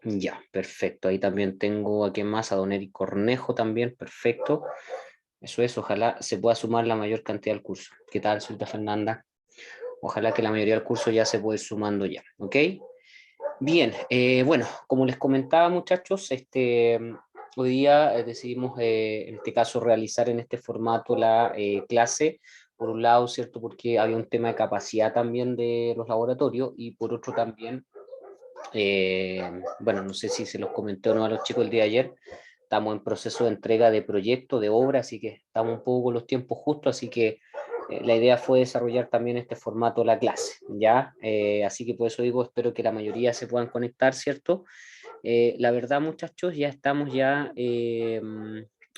Ya, perfecto. Ahí también tengo a quién más, a don Eric Cornejo también, perfecto. Eso es, ojalá se pueda sumar la mayor cantidad al curso. ¿Qué tal, señorita Fernanda? Ojalá que la mayoría del curso ya se pueda ir sumando ya, ¿ok? Bien, bueno, como les comentaba, muchachos, hoy día decidimos, en este caso, realizar en este formato la clase. Por un lado, ¿cierto? Porque había un tema de capacidad también de los laboratorios y por otro también, bueno, no sé si se los comenté o no a los chicos el día de ayer, estamos en proceso de entrega de proyectos, de obra, así que estamos un poco con los tiempos justos, así que la idea fue desarrollar también este formato de la clase, ¿ya? Así que por eso digo, espero que la mayoría se puedan conectar, ¿cierto? La verdad, muchachos, ya estamos ya,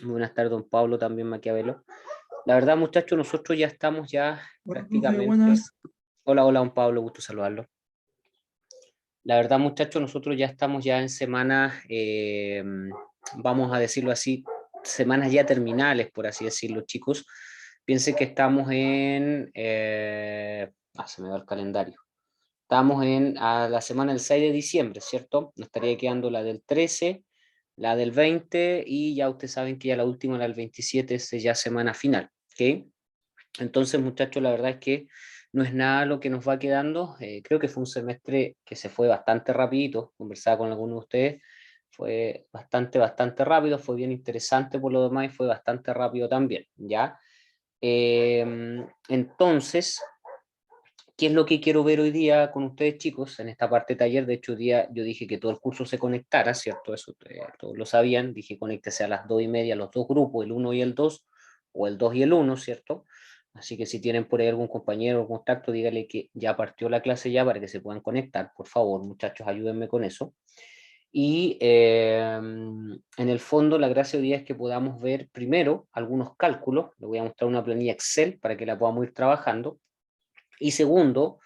buenas tardes, don Pablo, también Maquiavelo. La verdad, muchachos, nosotros ya estamos ya Hola, profe, prácticamente... buenas. Hola, hola, don Pablo, gusto saludarlo. La verdad, muchachos, nosotros ya estamos ya en semanas, vamos a decirlo así, semanas ya terminales, por así decirlo, chicos. Piensen que estamos en, se me va el calendario. Estamos en a la semana del 6 de diciembre, ¿cierto? Nos estaría quedando la del 13, la del 20 y ya ustedes saben que ya la última, la del 27, es ya semana final, ¿ok? Entonces, muchachos, la verdad es que no es nada lo que nos va quedando. Creo que fue un semestre que se fue bastante rapidito. Conversaba con algunos de ustedes. Fue bastante rápido. Fue bien interesante por lo demás y fue bastante rápido también, ¿ya? Entonces, ¿qué es lo que quiero ver hoy día con ustedes, chicos? En esta parte de taller, de hecho, hoy día yo dije que todo el curso se conectara, ¿cierto? Eso todos lo sabían. Dije conéctese a las 2:30, los dos grupos, el uno y el 2, o el 2 y el uno, ¿cierto? Así que si tienen por ahí algún compañero o contacto, dígale que ya partió la clase ya para que se puedan conectar. Por favor, muchachos, ayúdenme con eso. Y en el fondo, la gracia hoy día es que podamos ver primero algunos cálculos. Les voy a mostrar una planilla Excel para que la podamos ir trabajando y segundo,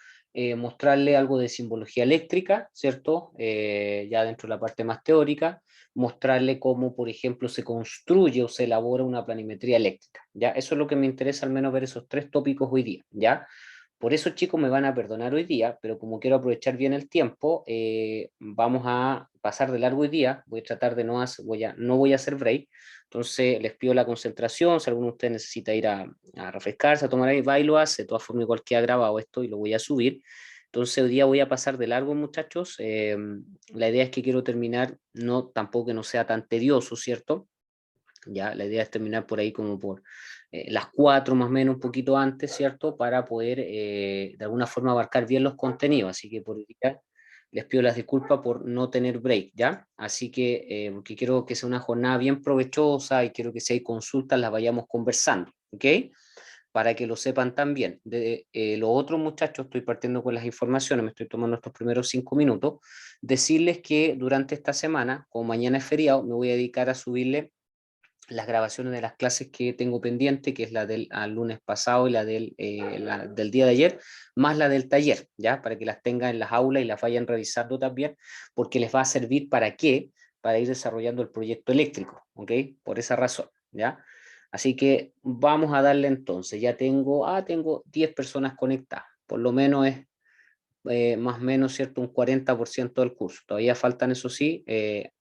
mostrarle algo de simbología eléctrica, ¿cierto? Ya dentro de la parte más teórica, mostrarle cómo, por ejemplo, se construye o se elabora una planimetría eléctrica, ¿ya? Eso es lo que me interesa, al menos ver esos tres tópicos hoy día, ¿ya? Por eso, chicos, me van a perdonar hoy día, pero como quiero aprovechar bien el tiempo, vamos a pasar de largo hoy día. Voy a tratar de no voy a hacer break. Entonces, les pido la concentración. Si alguno de ustedes necesita ir a refrescarse, a tomar aire, va y lo hace. De todas formas, igual queda grabado esto y lo voy a subir. Entonces, hoy día voy a pasar de largo, muchachos. La idea es que quiero terminar, no, tampoco que no sea tan tedioso, ¿cierto? Ya, la idea es terminar por ahí como por las 4 más o menos, un poquito antes, ¿cierto? Para poder de alguna forma abarcar bien los contenidos. Así que por ahorita les pido las disculpas por no tener break, ¿ya? Así que, porque quiero que sea una jornada bien provechosa y quiero que si hay consultas las vayamos conversando, ¿ok? Para que lo sepan también. De los otros muchachos, estoy partiendo con las informaciones, me estoy tomando estos primeros 5 minutos, decirles que durante esta semana, como mañana es feriado, me voy a dedicar a subirle las grabaciones de las clases que tengo pendiente, que es la del lunes pasado y la del día de ayer, más la del taller, ¿ya? Para que las tengan en las aulas y las vayan revisando también, porque les va a servir para qué, para ir desarrollando el proyecto eléctrico, ¿ok? Por esa razón, ¿ya? Así que vamos a darle entonces, ya tengo 10 personas conectadas, por lo menos es más o menos, ¿cierto? Un 40% del curso. Todavía faltan, eso sí,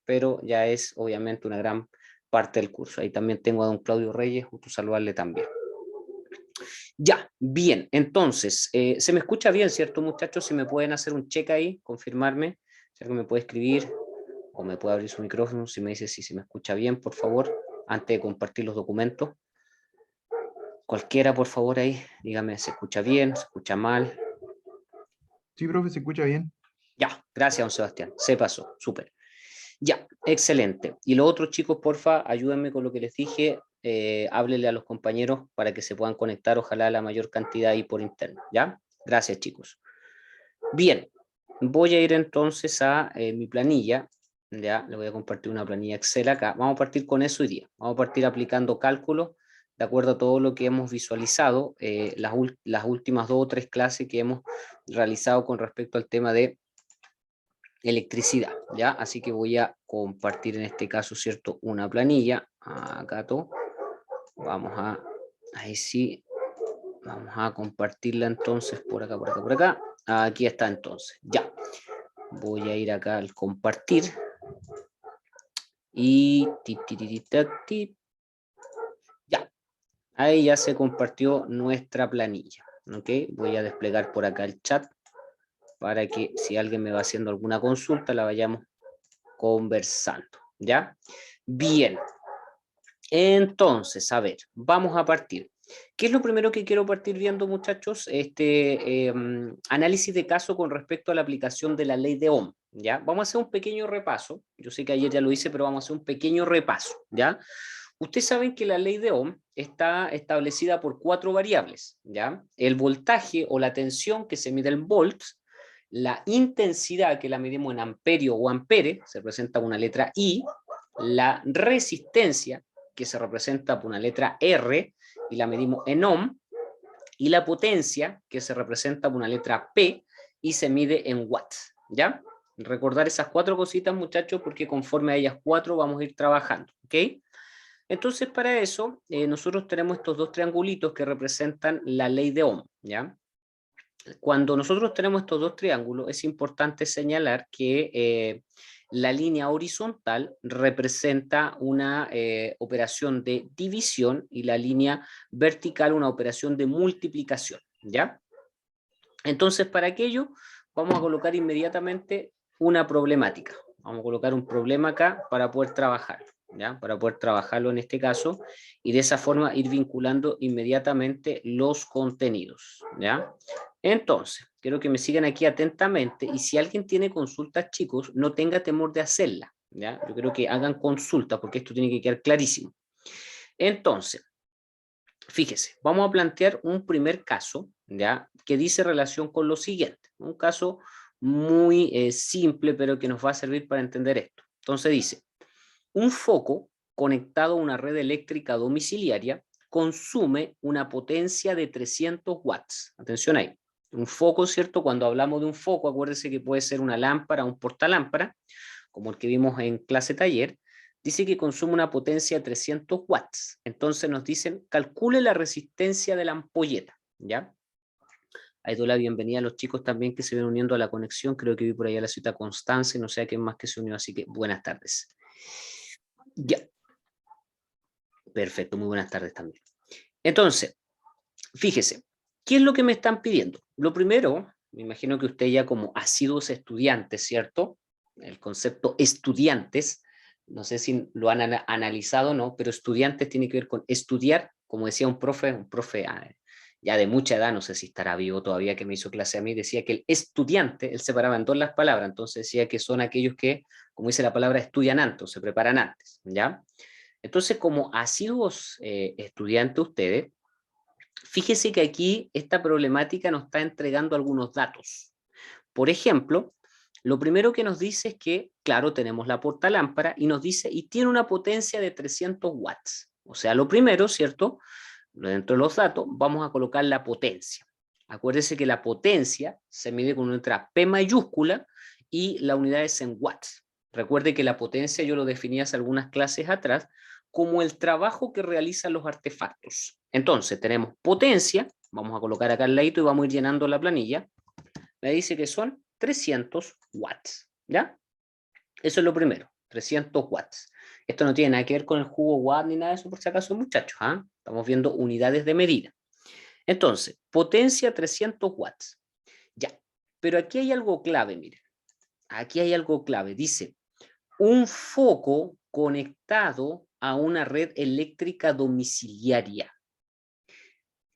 pero ya es obviamente una gran parte del curso. Ahí también tengo a don Claudio Reyes, justo saludarle también. Ya, bien, entonces, se me escucha bien, ¿cierto, muchachos? Si me pueden hacer un check ahí, confirmarme, si alguien me puede escribir o me puede abrir su micrófono, si me dice si se me escucha bien, por favor, antes de compartir los documentos. Cualquiera, por favor, ahí, dígame, ¿se escucha bien? ¿Se escucha mal? Sí, profe, se escucha bien. Ya, gracias, don Sebastián. Se pasó, súper. Ya, excelente. Y los otros chicos, porfa, ayúdenme con lo que les dije. Háblenle a los compañeros para que se puedan conectar, ojalá la mayor cantidad ahí por interno. ¿Ya? Gracias, chicos. Bien, voy a ir entonces a mi planilla. Ya, le voy a compartir una planilla Excel acá. Vamos a partir con eso hoy día. Vamos a partir aplicando cálculos de acuerdo a todo lo que hemos visualizado, las últimas 2 o 3 clases que hemos realizado con respecto al tema de electricidad, ¿ya? Así que voy a compartir en este caso, ¿cierto? Una planilla, acá todo, ahí sí, vamos a compartirla entonces por acá, aquí está entonces, ya. Voy a ir acá al compartir, Y ya, ahí ya se compartió nuestra planilla. ¿Ok? Voy a desplegar por acá el chat para que si alguien me va haciendo alguna consulta la vayamos conversando. ¿Ya? Bien. Entonces, a ver, vamos a partir. ¿Qué es lo primero que quiero partir viendo, muchachos? Análisis de caso con respecto a la aplicación de la ley de Ohm, ¿ya? Vamos a hacer un pequeño repaso. Yo sé que ayer ya lo hice, pero vamos a hacer un pequeño repaso, ¿ya? Ustedes saben que la ley de Ohm está establecida por 4 variables, ¿ya? El voltaje o la tensión, que se mide en volts, la intensidad, que la medimos en amperio o ampere, se representa con una letra I, la resistencia, que se representa por una letra R, y la medimos en ohm, y la potencia, que se representa por una letra P, y se mide en watts, ¿ya? Recordar esas 4 cositas, muchachos, porque conforme a ellas 4 vamos a ir trabajando, ¿ok? Entonces, para eso, nosotros tenemos estos 2 triangulitos que representan la ley de Ohm, ¿ya? Cuando nosotros tenemos estos 2 triángulos, es importante señalar que la línea horizontal representa una operación de división y la línea vertical una operación de multiplicación, ¿ya? Entonces, para aquello, vamos a colocar inmediatamente una problemática. Vamos a colocar un problema acá para poder trabajarlo, ¿ya? Para poder trabajarlo en este caso y de esa forma ir vinculando inmediatamente los contenidos, ¿ya? Entonces, quiero que me sigan aquí atentamente y si alguien tiene consultas, chicos, no tenga temor de hacerla, ¿ya? Yo creo que hagan consulta porque esto tiene que quedar clarísimo. Entonces, fíjese, vamos a plantear un primer caso, ¿ya? Que dice relación con lo siguiente. Un caso muy simple, pero que nos va a servir para entender esto. Entonces dice, un foco conectado a una red eléctrica domiciliaria consume una potencia de 300 watts. Atención ahí. Un foco, ¿cierto? Cuando hablamos de un foco, acuérdense que puede ser una lámpara, un portalámpara, como el que vimos en clase taller, dice que consume una potencia de 300 watts. Entonces nos dicen, calcule la resistencia de la ampolleta, ¿ya? Ahí doy la bienvenida a los chicos también que se ven uniendo a la conexión. Creo que vi por ahí a la cita Constance, no sé a quién más que se unió, así que buenas tardes. Ya. Perfecto, muy buenas tardes también. Entonces, fíjese, ¿qué es lo que me están pidiendo? Lo primero, me imagino que usted ya como asiduos estudiantes, ¿cierto? El concepto estudiantes, no sé si lo han analizado o no, pero estudiantes tiene que ver con estudiar, como decía un profe ya de mucha edad, no sé si estará vivo todavía, que me hizo clase a mí, decía que el estudiante, él separaba en 2 las palabras, entonces decía que son aquellos que, como dice la palabra, estudian antes, o se preparan antes, ¿ya? Entonces, como asiduos estudiantes ustedes, fíjese que aquí esta problemática nos está entregando algunos datos. Por ejemplo, lo primero que nos dice es que, claro, tenemos la portalámpara y nos dice, y tiene una potencia de 300 watts. O sea, lo primero, ¿cierto? Dentro de los datos, vamos a colocar la potencia. Acuérdese que la potencia se mide con una letra P mayúscula y la unidad es en watts. Recuerde que la potencia yo lo definí hace algunas clases atrás como el trabajo que realizan los artefactos. Entonces, tenemos potencia, vamos a colocar acá al ladito y vamos a ir llenando la planilla. Me dice que son 300 watts, ¿ya? Eso es lo primero, 300 watts. Esto no tiene nada que ver con el jugo watt ni nada de eso, por si acaso, muchachos, ¿ah? Estamos viendo unidades de medida. Entonces, potencia 300 watts. Ya, pero aquí hay algo clave, miren. Aquí hay algo clave. Dice, un foco conectado a una red eléctrica domiciliaria.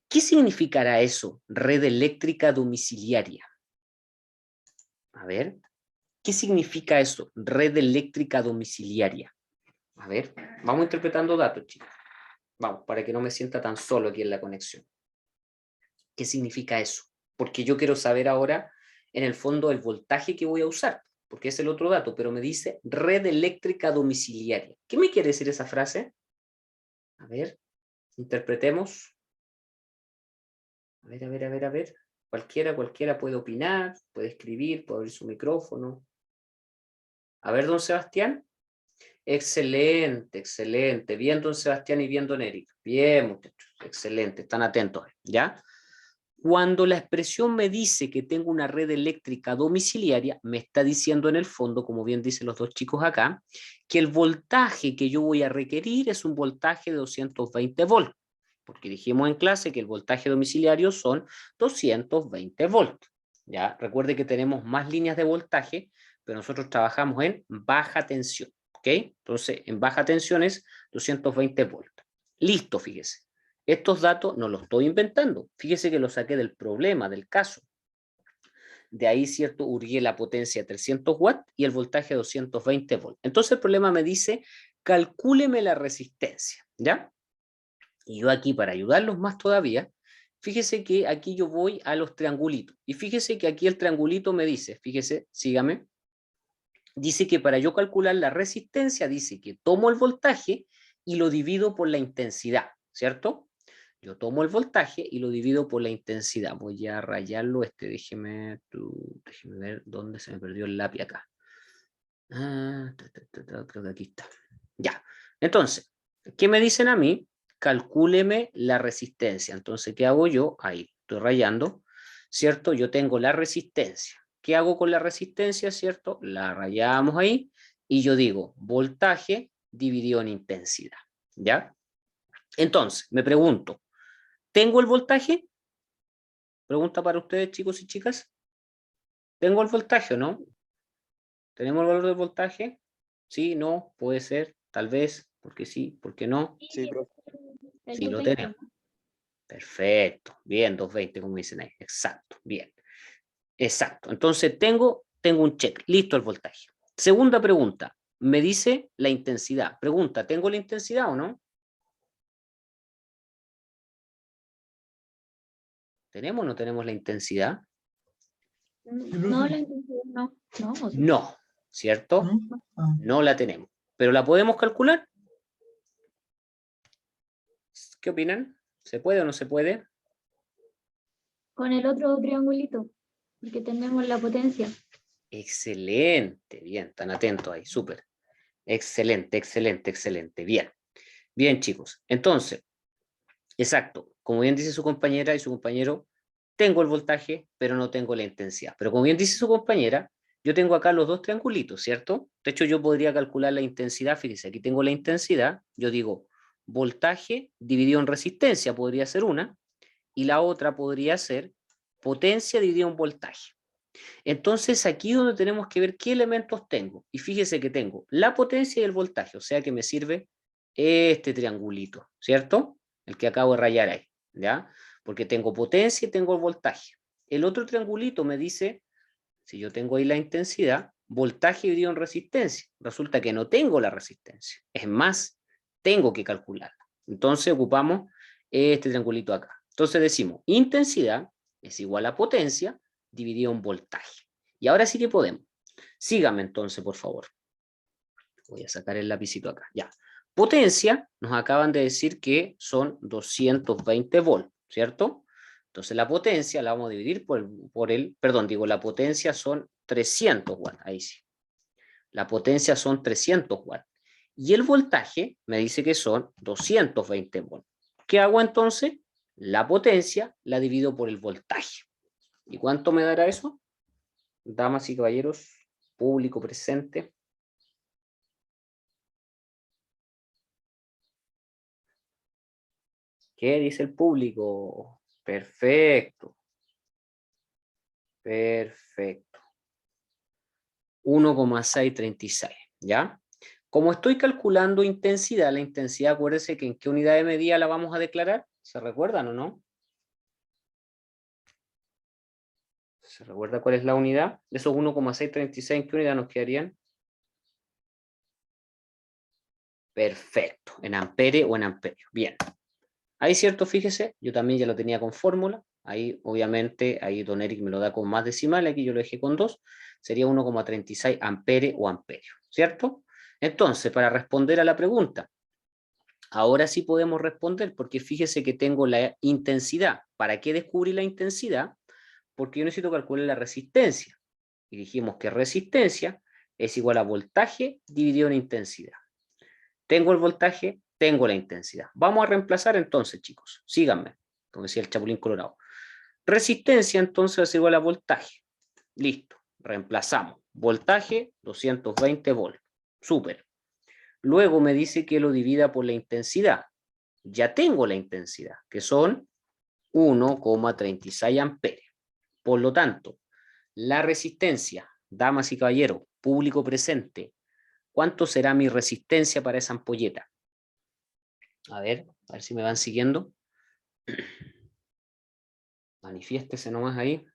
¿Qué significará eso, red eléctrica domiciliaria? A ver, ¿qué significa eso, red eléctrica domiciliaria? A ver, vamos interpretando datos, chicos. Vamos, para que no me sienta tan solo aquí en la conexión. ¿Qué significa eso? Porque yo quiero saber ahora, en el fondo, el voltaje que voy a usar, porque es el otro dato, pero me dice red eléctrica domiciliaria. ¿Qué me quiere decir esa frase? A ver, interpretemos. A ver. Cualquiera puede opinar, puede escribir, puede abrir su micrófono. A ver, don Sebastián. Excelente, excelente. Bien, don Sebastián y bien, don Eric. Bien, muchachos, excelente. Están atentos, ¿ya? Cuando la expresión me dice que tengo una red eléctrica domiciliaria, me está diciendo en el fondo, como bien dicen los dos chicos acá, que el voltaje que yo voy a requerir es un voltaje de 220 volts, porque dijimos en clase que el voltaje domiciliario son 220 volts. ¿Ya? Recuerde que tenemos más líneas de voltaje, pero nosotros trabajamos en baja tensión. ¿Ok? Entonces, en baja tensión es 220 volts. Listo, fíjese. Estos datos no los estoy inventando. Fíjese que los saqué del problema, del caso. De ahí, ¿cierto? Hurgué la potencia a 300 watts y el voltaje a 220 volts. Entonces el problema me dice, calcúleme la resistencia, ¿ya? Y yo aquí, para ayudarlos más todavía, fíjese que aquí yo voy a los triangulitos. Y fíjese que aquí el triangulito me dice, fíjese, sígame, dice que para yo calcular la resistencia, dice que tomo el voltaje y lo divido por la intensidad, ¿cierto? Yo tomo el voltaje y lo divido por la intensidad. Voy a rayarlo, déjeme ver dónde se me perdió el lápiz acá. Creo que aquí está. Ya. Entonces, ¿qué me dicen a mí? Calcúleme la resistencia. Entonces, ¿qué hago yo? Ahí, estoy rayando, ¿cierto? Yo tengo la resistencia. ¿Qué hago con la resistencia, cierto? La rayamos ahí y yo digo voltaje dividido en intensidad, ¿ya? Entonces, me pregunto, ¿tengo el voltaje? Pregunta para ustedes, chicos y chicas. ¿Tengo el voltaje o no? ¿Tenemos el valor del voltaje? Sí, no, puede ser, tal vez, porque sí, porque no. Sí, profe. Sí, lo tenemos. Perfecto. Bien, 220, como dicen ahí. Exacto, bien. Exacto. Entonces tengo un check. Listo el voltaje. Segunda pregunta. Me dice la intensidad. Pregunta, ¿tengo la intensidad o no? ¿Tenemos o no tenemos la intensidad? No, la intensidad no. No, o sea, No, ¿cierto? ¿No? Ah, No la tenemos. ¿Pero la podemos calcular? ¿Qué opinan? ¿Se puede o no se puede? con el otro triangulito, porque tenemos la potencia. Excelente, bien, tan atentos ahí, súper. Excelente, excelente, excelente, bien. Bien, chicos. Entonces, exacto, como bien dice su compañera y su compañero, tengo el voltaje, pero no tengo la intensidad. Pero como bien dice su compañera, yo tengo acá los dos triangulitos, ¿cierto? De hecho, yo podría calcular la intensidad, fíjese, aquí tengo la intensidad, yo digo voltaje dividido en resistencia, podría ser una, y la otra podría ser potencia dividido en voltaje. Entonces, aquí es donde tenemos que ver qué elementos tengo. Y fíjese que tengo la potencia y el voltaje, o sea que me sirve este triangulito, ¿cierto? El que acabo de rayar ahí, ¿ya? Porque tengo potencia y tengo el voltaje. El otro triangulito me dice, si yo tengo ahí la intensidad, voltaje dividido en resistencia. Resulta que no tengo la resistencia. Es más, tengo que calcularla. Entonces ocupamos este triangulito acá. Entonces decimos, intensidad es igual a potencia dividido en voltaje. Y ahora sí que podemos. Síganme entonces, por favor. Voy a sacar el lapicito acá. Ya. Potencia, nos acaban de decir que son 220 volts, ¿cierto? Entonces la potencia la vamos a dividir la potencia son 300 watts, ahí sí. La potencia son 300 watts. Y el voltaje me dice que son 220 volts. ¿Qué hago entonces? La potencia la divido por el voltaje. ¿Y cuánto me dará eso? Damas y caballeros, público presente. ¿Qué dice el público? Perfecto. Perfecto. 1,636, ¿ya? Como estoy calculando intensidad, la intensidad, acuérdense que en qué unidad de medida la vamos a declarar. ¿Se recuerdan o no? ¿Se recuerda cuál es la unidad? De esos 1,636, ¿en qué unidad nos quedarían? Perfecto, en ampere o en amperio. Bien. Ahí, cierto, fíjese, yo también ya lo tenía con fórmula. Ahí, obviamente, ahí Don Eric me lo da con más decimales, aquí yo lo dejé con 2. Sería 1,36 ampere o amperio, ¿cierto? Entonces, para responder a la pregunta, ahora sí podemos responder, porque fíjese que tengo la intensidad. ¿Para qué descubrí la intensidad? Porque yo necesito calcular la resistencia. Y dijimos que resistencia es igual a voltaje dividido en intensidad. Tengo el voltaje, tengo la intensidad. Vamos a reemplazar entonces, chicos. Síganme, como decía el Chapulín Colorado. Resistencia entonces va a ser igual a voltaje. Listo, reemplazamos. Voltaje, 220 volts. Súper. Luego me dice que lo divida por la intensidad. Ya tengo la intensidad, que son 1,36 amperes. Por lo tanto, la resistencia, damas y caballeros, público presente, ¿cuánto será mi resistencia para esa ampolleta? A ver si me van siguiendo. Manifiéstese nomás ahí.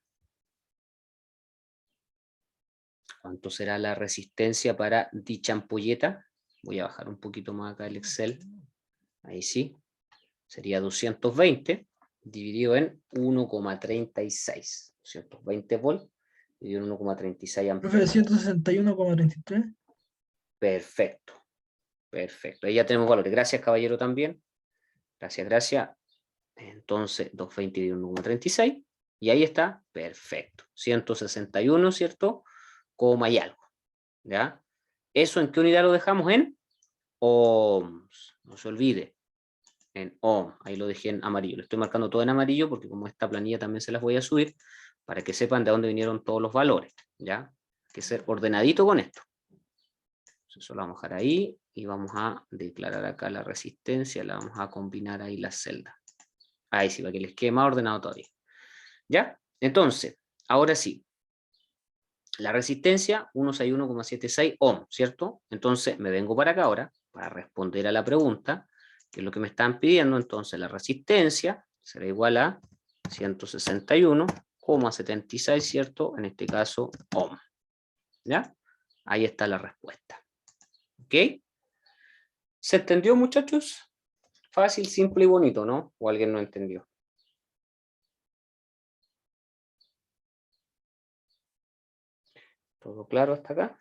¿Cuánto será la resistencia para dicha ampolleta? Voy a bajar un poquito más acá el Excel. Ahí sí. Sería 220 dividido en 1,36. 220 volts dividido en 1,36 Profe, amperes. 161,33. Perfecto. Perfecto. Ahí ya tenemos valores. Gracias, caballero, también. Gracias, gracias. Entonces, 220 dividido en 1,36. Y ahí está. Perfecto. 161, ¿cierto? Coma y algo. ¿Ya? ¿Eso en qué unidad lo dejamos? En ohms. No se olvide. En ohm. Ahí lo dejé en amarillo. Lo estoy marcando todo en amarillo porque como esta planilla también se las voy a subir para que sepan de dónde vinieron todos los valores. ¿Ya? Hay que ser ordenadito con esto. Eso lo vamos a dejar ahí y vamos a declarar acá la resistencia, la vamos a combinar ahí las celdas. Ahí sí, para que les quede más ordenado todavía. ¿Ya? Entonces, ahora sí. La resistencia, 161,76 ohm, ¿cierto? Entonces, me vengo para acá ahora para responder a la pregunta, que es lo que me están pidiendo. Entonces, la resistencia será igual a 161,76, ¿cierto? En este caso, ohm. ¿Ya? Ahí está la respuesta. ¿Ok? ¿Se entendió, muchachos? Fácil, simple y bonito, ¿no? ¿O alguien no entendió? ¿Todo claro hasta acá?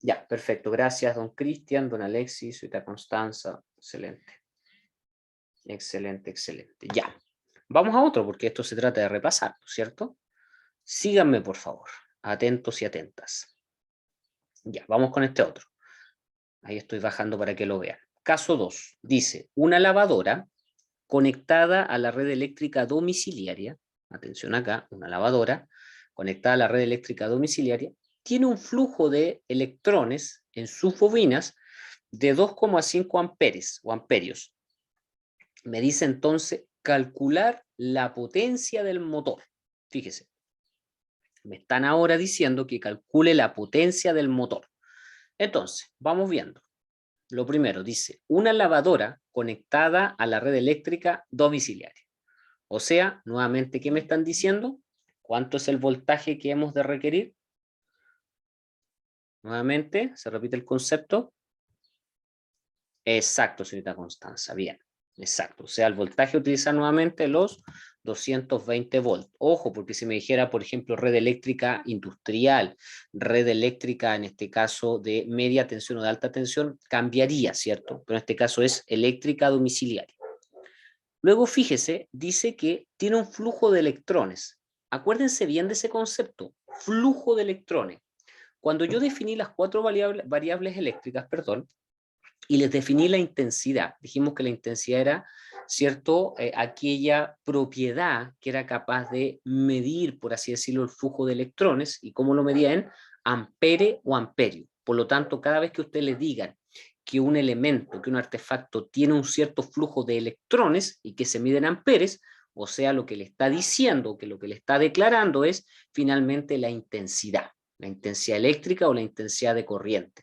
Ya, perfecto. Gracias, don Cristian, don Alexis, señorita Constanza. Excelente. Excelente, excelente. Ya. Vamos a otro, porque esto se trata de repasar, ¿cierto? Síganme, por favor. Atentos y atentas. Ya, vamos con este otro. Ahí estoy bajando para que lo vean. Caso 2. Dice, una lavadora conectada a la red eléctrica domiciliaria, atención acá, una lavadora conectada a la red eléctrica domiciliaria, tiene un flujo de electrones en sus bobinas de 2,5 amperes o amperios. Me dice entonces calcular la potencia del motor. Fíjese, me están ahora diciendo que calcule la potencia del motor. Entonces, vamos viendo. Lo primero dice, una lavadora conectada a la red eléctrica domiciliaria. O sea, nuevamente, ¿qué me están diciendo? ¿Cuánto es el voltaje que hemos de requerir? Nuevamente, se repite el concepto. Exacto, señorita Constanza, bien. Exacto, o sea, el voltaje utiliza nuevamente los 220 volts. Ojo, porque si me dijera, por ejemplo, red eléctrica industrial, red eléctrica, en este caso, de media tensión o de alta tensión, cambiaría, ¿cierto? Pero en este caso es eléctrica domiciliaria. Luego, fíjese, dice que tiene un flujo de electrones. Acuérdense bien de ese concepto, flujo de electrones. Cuando yo definí las cuatro variables eléctricas, perdón, y les definí la intensidad. Dijimos que la intensidad era, ¿cierto?, aquella propiedad que era capaz de medir, por así decirlo, el flujo de electrones, y cómo lo medía en ampere o amperio. Por lo tanto, cada vez que ustedes les digan que un elemento, que un artefacto tiene un cierto flujo de electrones y que se mide en amperes, o sea, lo que le está diciendo, que lo que le está declarando es finalmente la intensidad eléctrica o la intensidad de corriente.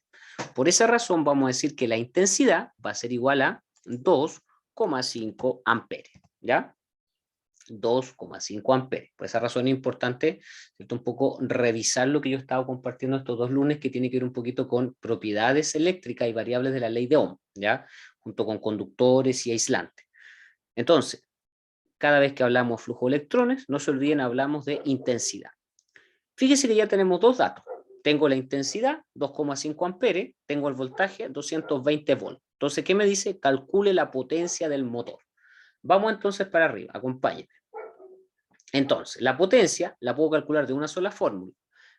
Por esa razón vamos a decir que la intensidad va a ser igual a 2,5 amperes, ¿ya? 2,5 amperes. Por esa razón es importante, ¿cierto?, un poco revisar lo que yo he estado compartiendo estos 2 lunes, que tiene que ver un poquito con propiedades eléctricas y variables de la ley de Ohm, ¿ya? Junto con conductores y aislantes. Entonces, cada vez que hablamos de flujo de electrones, no se olviden, hablamos de intensidad. Fíjese que ya tenemos 2 datos. Tengo la intensidad, 2,5 amperes, tengo el voltaje, 220 volts. Entonces, ¿qué me dice? Calcule la potencia del motor. Vamos entonces para arriba, acompáñenme. Entonces, la potencia la puedo calcular de una sola fórmula.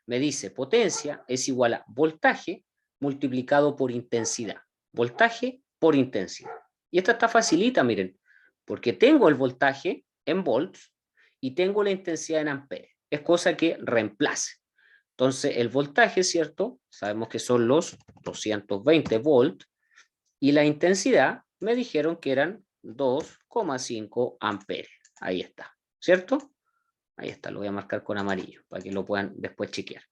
Me dice potencia es igual a voltaje multiplicado por intensidad. Voltaje por intensidad. Y esta está facilita, miren, porque tengo el voltaje en volts y tengo la intensidad en amperes. Es cosa que reemplace. Entonces, el voltaje, ¿cierto? Sabemos que son los 220 volts y la intensidad me dijeron que eran 2,5 amperes. Ahí está, ¿cierto? Ahí está, lo voy a marcar con amarillo para que lo puedan después chequear.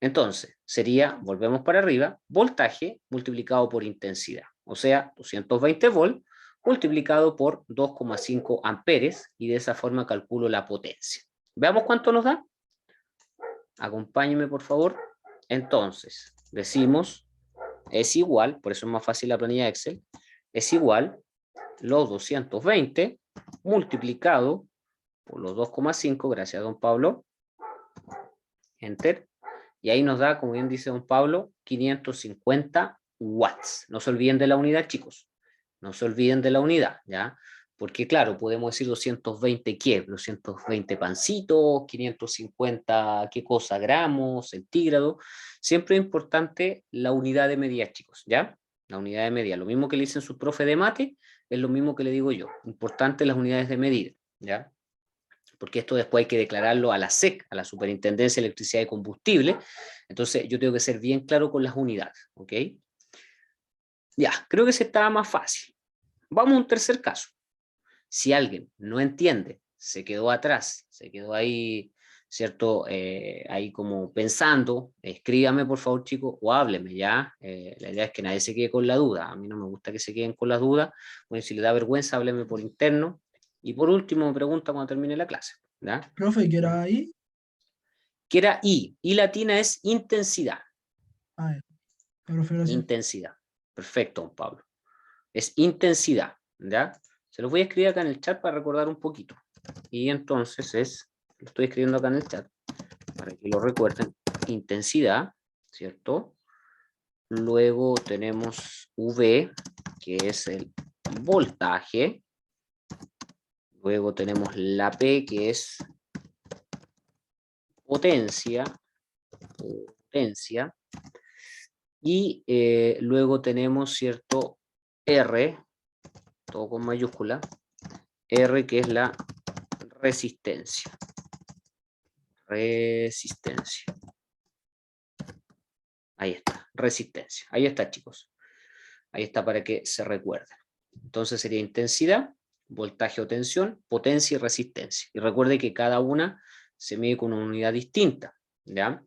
Entonces, sería, volvemos para arriba, voltaje multiplicado por intensidad. O sea, 220 volts multiplicado por 2,5 amperes y de esa forma calculo la potencia. Veamos cuánto nos da. Acompáñenme, por favor. Entonces, decimos, es igual, por eso es más fácil la planilla de Excel, es igual los 220 multiplicado por los 2,5, gracias don Pablo, enter, y ahí nos da, como bien dice don Pablo, 550 watts. No se olviden de la unidad, chicos, no se olviden de la unidad, ¿ya? Porque claro, podemos decir 220 ¿qué? 220 pancitos, 550 ¿qué cosa? Gramos, centígrados. Siempre es importante la unidad de medida, chicos, ¿ya? La unidad de medida. Lo mismo que le dicen sus profe de mate, es lo mismo que le digo yo. Importante las unidades de medida, ¿ya? Porque esto después hay que declararlo a la SEC, a la Superintendencia de Electricidad y Combustible. Entonces yo tengo que ser bien claro con las unidades, ¿ok? Ya, creo que se estaba más fácil. Vamos a un tercer caso. Si alguien no entiende, se quedó atrás, se quedó ahí, ¿cierto? Ahí como pensando, escríbame por favor, chicos, o hábleme, ¿ya? La idea es que nadie se quede con la duda. A mí no me gusta que se queden con las dudas. Bueno, si le da vergüenza, hábleme por interno. Y por último, me pregunta cuando termine la clase, ¿ya? Profe, ¿qué era ahí? Que era I. I latina es intensidad. Ah, ya. Profe, gracias. Intensidad. Perfecto, don Pablo. Es intensidad, ¿ya? Se los voy a escribir acá en el chat para recordar un poquito. Y entonces lo estoy escribiendo acá en el chat, para que lo recuerden. Intensidad, ¿cierto? Luego tenemos V, que es el voltaje. Luego tenemos la P, que es potencia. Y luego tenemos, ¿cierto? R, todo con mayúscula. R, que es la resistencia. Resistencia. Ahí está, resistencia. Ahí está, chicos. Ahí está para que se recuerden. Entonces sería intensidad, voltaje o tensión, potencia y resistencia. Y recuerde que cada una se mide con una unidad distinta, ¿ya?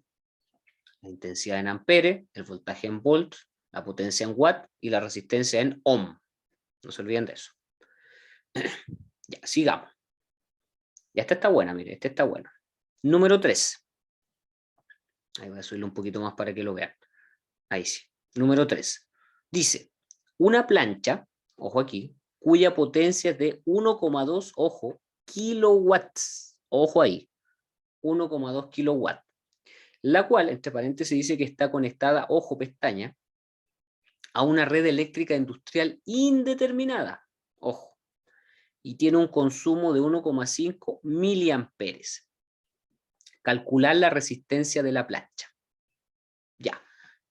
La intensidad en amperes, el voltaje en volts, la potencia en watt y la resistencia en ohm. No se olviden de eso. Ya, sigamos. Ya esta está buena, mire, esta está buena. Número 3. Ahí voy a subirlo un poquito más para que lo vean. Ahí sí. Número 3. Dice, una plancha, ojo aquí, cuya potencia es de 1,2, ojo, kilowatts. Ojo ahí. 1,2 kilowatts. La cual, entre paréntesis, dice que está conectada, ojo pestaña, a una red eléctrica industrial indeterminada. Ojo. Y tiene un consumo de 1,5 miliamperes. Calcular la resistencia de la plancha. Ya.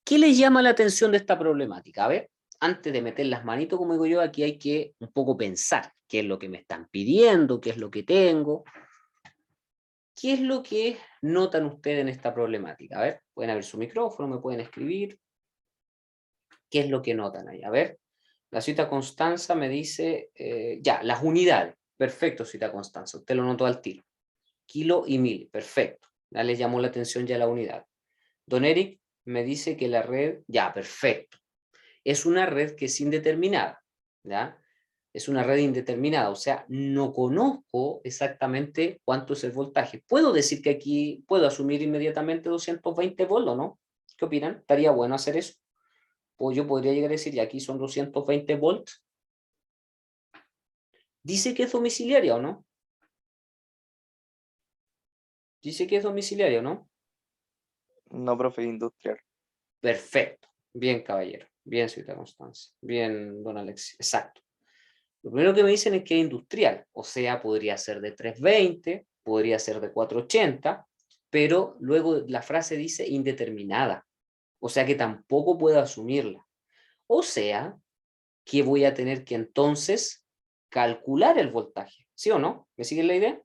¿Qué les llama la atención de esta problemática? A ver, antes de meter las manitos, como digo yo, aquí hay que un poco pensar qué es lo que me están pidiendo, qué es lo que tengo. ¿Qué es lo que notan ustedes en esta problemática? A ver, pueden abrir su micrófono, me pueden escribir. ¿Qué es lo que notan ahí? A ver, la cita Constanza me dice, ya, las unidades. Perfecto, cita Constanza, usted lo notó al tiro. Kilo y mil, perfecto. Ya les llamó la atención ya la unidad. Don Eric me dice que la red, ya, perfecto. Es una red que es indeterminada, ¿ya? Es una red indeterminada, o sea, no conozco exactamente cuánto es el voltaje. Puedo decir que aquí puedo asumir inmediatamente 220 volts, ¿no? ¿Qué opinan? ¿Estaría bueno hacer eso? O yo podría llegar a decir, y aquí son 220 volts. Dice que es domiciliaria, ¿o no? Dice que es domiciliaria, ¿no? No, profe, industrial. Perfecto. Bien, caballero. Bien, señorita Constanza. Bien, don Alexis. Exacto. Lo primero que me dicen es que es industrial. O sea, podría ser de 320, podría ser de 480, pero luego la frase dice indeterminada. O sea que tampoco puedo asumirla. O sea que voy a tener que entonces calcular el voltaje. ¿Sí o no? ¿Me siguen la idea?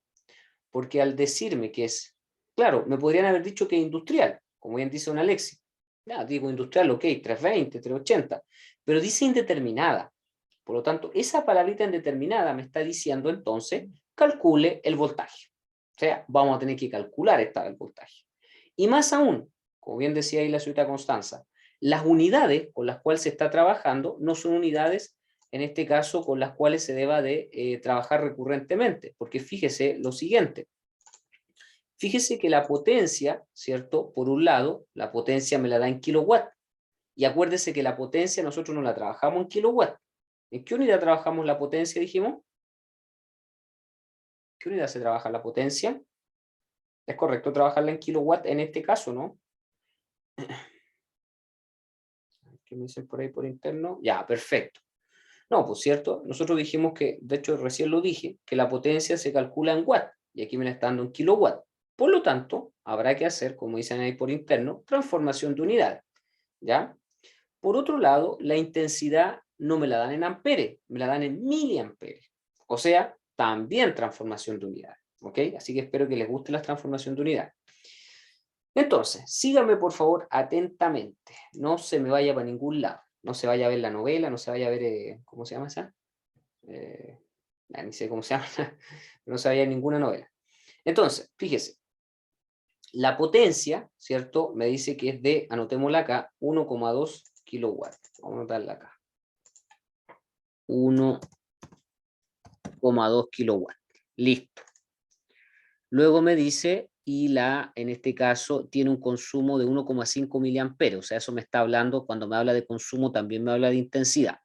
Porque al decirme que es, claro, me podrían haber dicho que es industrial, como bien dice una Alexi. Ya, digo industrial, ok, 320, 380, pero dice indeterminada. Por lo tanto, esa palabrita indeterminada me está diciendo entonces, calcule el voltaje. O sea, vamos a tener que calcular el voltaje. Y más aún, como bien decía ahí la señorita Constanza, las unidades con las cuales se está trabajando no son unidades, en este caso, con las cuales se deba de trabajar recurrentemente, porque fíjese lo siguiente. Fíjese que la potencia, ¿cierto? Por un lado, la potencia me la da en kilowatt. Y acuérdese que la potencia nosotros no la trabajamos en kilowatt. ¿En qué unidad trabajamos la potencia, dijimos? ¿Qué unidad se trabaja la potencia? Es correcto trabajarla en kilowatt en este caso, ¿no? ¿Qué me dicen por ahí por interno? Ya, perfecto. No, pues cierto, nosotros dijimos que, de hecho recién lo dije, que la potencia se calcula en watt, y aquí me la está dando en kilowatt. Por lo tanto, habrá que hacer, como dicen ahí por interno, transformación de unidades, ¿ya? Por otro lado, la intensidad no me la dan en amperes, me la dan en miliamperes. O sea, también transformación de unidades, ¿ok? Así que espero que les guste la transformación de unidades. Entonces, síganme por favor atentamente, no se me vaya para ningún lado, no se vaya a ver la novela, no se vaya a ver, ¿cómo se llama esa? Ni sé cómo se llama, no se vaya a ninguna novela. Entonces, fíjese, la potencia, ¿cierto? Me dice que es de, anotémosla acá, 1,2 kilowatts. Vamos a anotarla acá. 1,2 kilowatts. Listo. Luego me dice, y en este caso, tiene un consumo de 1,5 miliamperes. O sea, eso me está hablando, cuando me habla de consumo, también me habla de intensidad.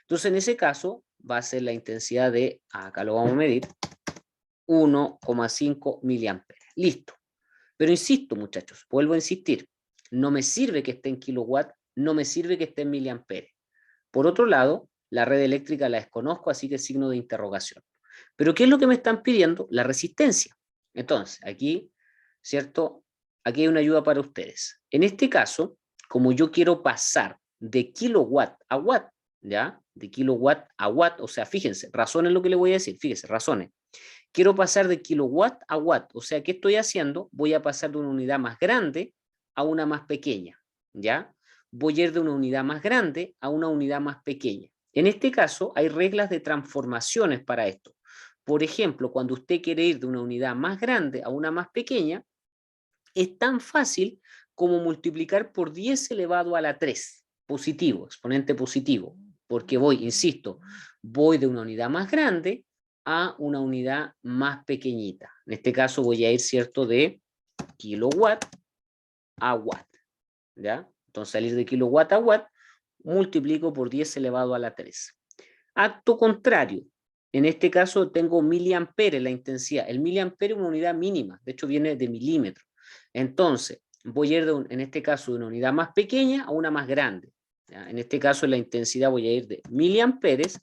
Entonces, en ese caso, va a ser la intensidad de, acá lo vamos a medir, 1,5 miliamperes. Listo. Pero insisto, muchachos, vuelvo a insistir, no me sirve que esté en kilowatt, no me sirve que esté en miliamperes. Por otro lado, la red eléctrica la desconozco, así que signo de interrogación. Pero ¿qué es lo que me están pidiendo? La resistencia. Entonces, aquí, ¿cierto? Aquí hay una ayuda para ustedes. En este caso, como yo quiero pasar de kilowatt a watt, ¿ya? De kilowatt a watt, o sea, fíjense, razonen lo que le voy a decir, fíjense, razonen. Quiero pasar de kilowatt a watt, o sea, ¿qué estoy haciendo? Voy a pasar de una unidad más grande a una más pequeña, ¿ya? Voy a ir de una unidad más grande a una unidad más pequeña. En este caso, hay reglas de transformaciones para esto. Por ejemplo, cuando usted quiere ir de una unidad más grande a una más pequeña, es tan fácil como multiplicar por 10 elevado a la 3, positivo, exponente positivo, porque voy, insisto, voy de una unidad más grande a una unidad más pequeñita. En este caso voy a ir, ¿cierto?, de kilowatt a watt, ¿ya? Entonces, salir de kilowatt a watt, multiplico por 10 elevado a la 3. Acto contrario, en este caso tengo miliamperes la intensidad. El miliampere es una unidad mínima, de hecho viene de milímetro. Entonces, voy a ir, en este caso, de una unidad más pequeña a una más grande. ¿Ya? En este caso, la intensidad voy a ir de miliamperes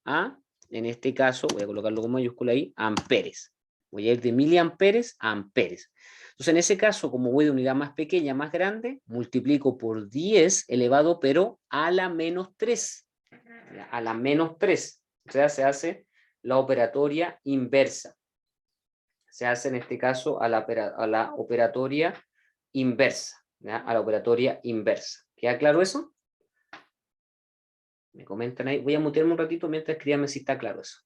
a, en este caso, voy a colocarlo con mayúscula ahí, amperes. Voy a ir de miliamperes a amperes. Entonces, en ese caso, como voy de unidad más pequeña a más grande, multiplico por 10 elevado, pero a la menos 3. A la menos 3. O sea, se hace la operatoria inversa. Se hace en este caso a la operatoria inversa. ¿Ya? A la operatoria inversa. ¿Queda claro eso? Me comentan ahí. Voy a mutearme un ratito mientras escríbanme si está claro eso.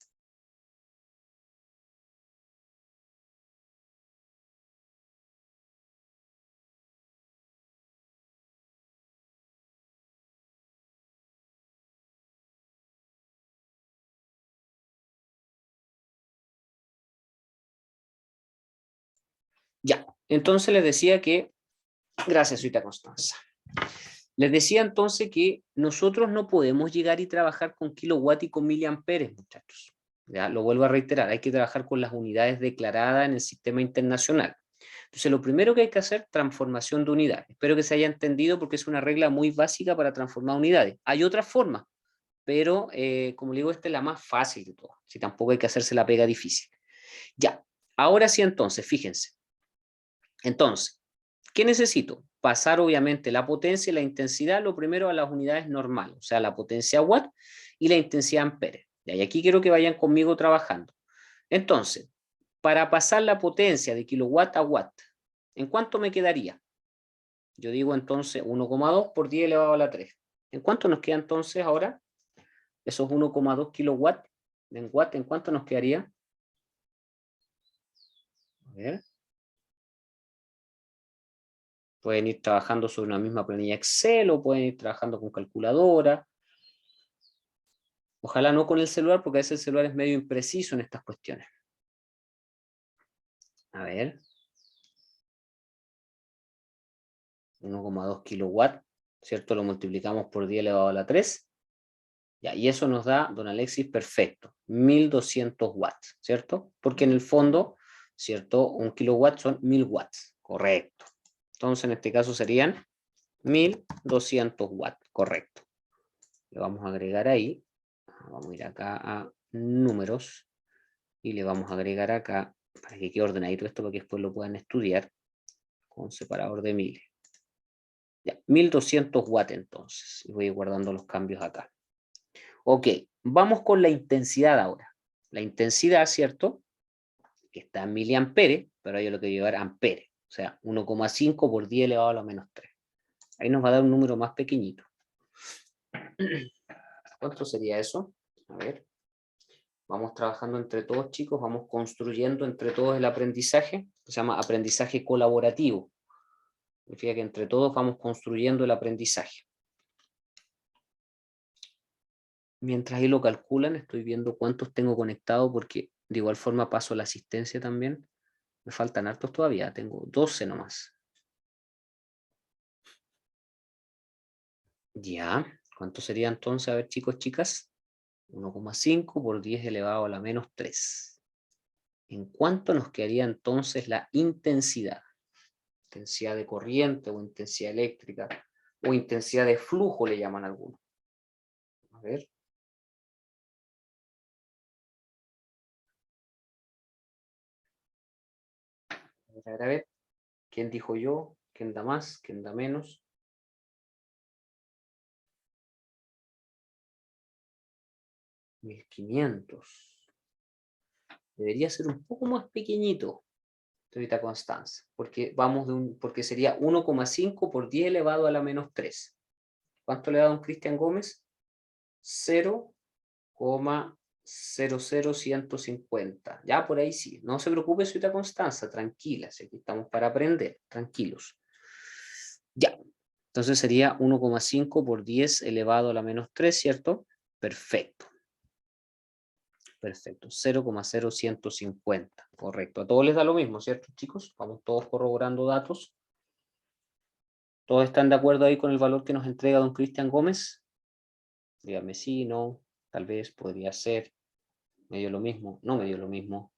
Ya, entonces les decía que, gracias, señorita Constanza. Les decía entonces que nosotros no podemos llegar y trabajar con kilowatt y con miliamperes, muchachos. Ya, lo vuelvo a reiterar, hay que trabajar con las unidades declaradas en el sistema internacional. Entonces, lo primero que hay que hacer, transformación de unidades. Espero que se haya entendido porque es una regla muy básica para transformar unidades. Hay otras formas, pero como le digo, esta es la más fácil de todas. Si tampoco hay que hacerse la pega difícil. Ya, ahora sí entonces, fíjense. Entonces, ¿Qué necesito? Pasar obviamente la potencia y la intensidad, lo primero a las unidades normales, o sea, la potencia watt y la intensidad amperes. Y aquí quiero que vayan conmigo trabajando. Entonces, para pasar la potencia de kilowatt a watt, ¿en cuánto me quedaría? Yo digo entonces 1,2 por 10 elevado a la 3. ¿En cuánto nos queda entonces ahora? Esos 1,2 kilowatts en watt, ¿en cuánto nos quedaría? A ver. Pueden ir trabajando sobre una misma planilla Excel o pueden ir trabajando con calculadora. Ojalá no con el celular, porque a veces el celular es medio impreciso en estas cuestiones. A ver. 1,2 kilowatts, ¿cierto? Lo multiplicamos por 10 elevado a la 3. Ya, y eso nos da, don Alexis, perfecto, 1200 watts, ¿cierto? Porque en el fondo, ¿cierto? 1 kilowatt son 1000 watts, correcto. Entonces, en este caso serían 1200 watts, correcto. Le vamos a agregar ahí, vamos a ir acá a números, y le vamos a agregar acá, para que quede ordenadito esto, para que después lo puedan estudiar, con separador de miles. Ya, 1200 watts entonces, y voy guardando los cambios acá. Ok, vamos con la intensidad ahora. La intensidad, ¿cierto? Que está en miliamperes, pero yo lo quiero llevar a amperes. O sea, 1,5 por 10 elevado a la menos 3. Ahí nos va a dar un número más pequeñito. ¿Cuánto sería eso? A ver. Vamos trabajando entre todos, chicos. Vamos construyendo entre todos el aprendizaje. Se llama aprendizaje colaborativo. Significa que entre todos vamos construyendo el aprendizaje. Mientras ahí lo calculan, estoy viendo cuántos tengo conectados porque de igual forma paso la asistencia también. Me faltan hartos todavía, tengo 12 nomás. Ya, ¿cuánto sería entonces? A ver, chicos, chicas. 1,5 por 10 elevado a la menos 3. ¿En cuánto nos quedaría entonces la intensidad? Intensidad de corriente o intensidad eléctrica o intensidad de flujo le llaman algunos. A ver. A ver. ¿Quién dijo yo? ¿Quién da más? ¿Quién da menos? 1500. Debería ser un poco más pequeñito, señorita Constanza, porque vamos porque sería 1,5 por 10 elevado a la menos 3. ¿Cuánto le da don Cristian Gómez? 0,00150. Ya por ahí sí. No se preocupe, señorita Constanza, tranquila, si aquí estamos para aprender, tranquilos. Ya. Entonces sería 1,5 por 10 elevado a la menos 3, ¿cierto? Perfecto. Perfecto, 0,0150, correcto. A todos les da lo mismo, ¿cierto, chicos? Vamos todos corroborando datos. ¿Todos están de acuerdo ahí con el valor que nos entrega don Cristian Gómez? Dígame sí, no, tal vez, podría ser. ¿Me dio lo mismo? No me dio lo mismo.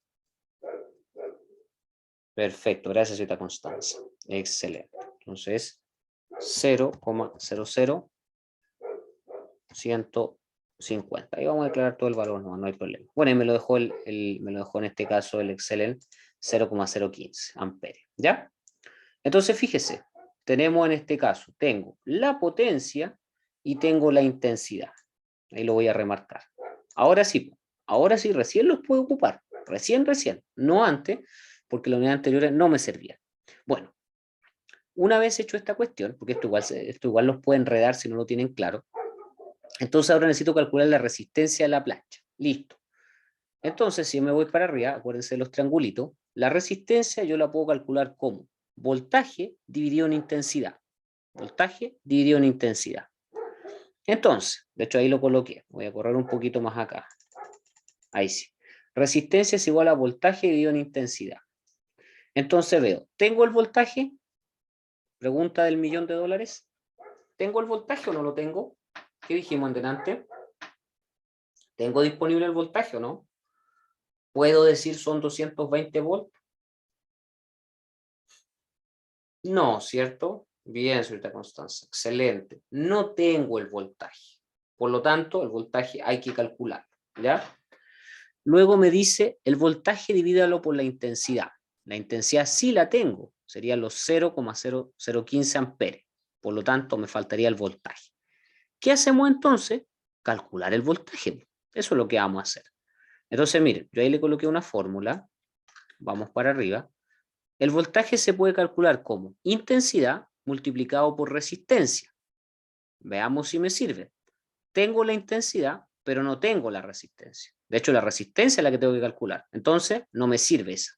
Perfecto, gracias, señorita Constanza. Excelente. Entonces, 0,00150. Ahí vamos a declarar todo el valor, no hay problema. Bueno, y me lo dejó me lo dejó en este caso el Excel 0,015 amperes, ¿ya? Entonces, fíjese, tenemos en este caso, tengo la potencia y tengo la intensidad. Ahí lo voy a remarcar. Ahora sí, recién los puedo ocupar. Recién, no antes, porque las unidades anteriores no me servían. Bueno, una vez hecho esta cuestión, porque esto igual los puede enredar si no lo tienen claro, entonces ahora necesito calcular la resistencia de la plancha. Listo. Entonces, si me voy para arriba, acuérdense de los triangulitos, la resistencia yo la puedo calcular como voltaje dividido en intensidad. Voltaje dividido en intensidad. Entonces, de hecho ahí lo coloqué. Voy a correr un poquito más acá. Ahí sí. Resistencia es igual a voltaje dividido en intensidad. Entonces veo, ¿tengo el voltaje? Pregunta del $1.000.000. ¿Tengo el voltaje o no lo tengo? ¿Qué dijimos en delante? ¿Tengo disponible el voltaje o no? ¿Puedo decir son 220 volts? No, ¿cierto? Bien, señorita Constanza, excelente. No tengo el voltaje. Por lo tanto, el voltaje hay que calcularlo, ¿ya? Luego me dice el voltaje divídalo por la intensidad. La intensidad sí la tengo, serían los 0,0015 amperes. Por lo tanto, me faltaría el voltaje. ¿Qué hacemos entonces? Calcular el voltaje. Eso es lo que vamos a hacer. Entonces, miren, yo ahí le coloqué una fórmula. Vamos para arriba. El voltaje se puede calcular como intensidad multiplicado por resistencia. Veamos si me sirve. Tengo la intensidad, pero no tengo la resistencia. De hecho, la resistencia es la que tengo que calcular. Entonces, no me sirve esa.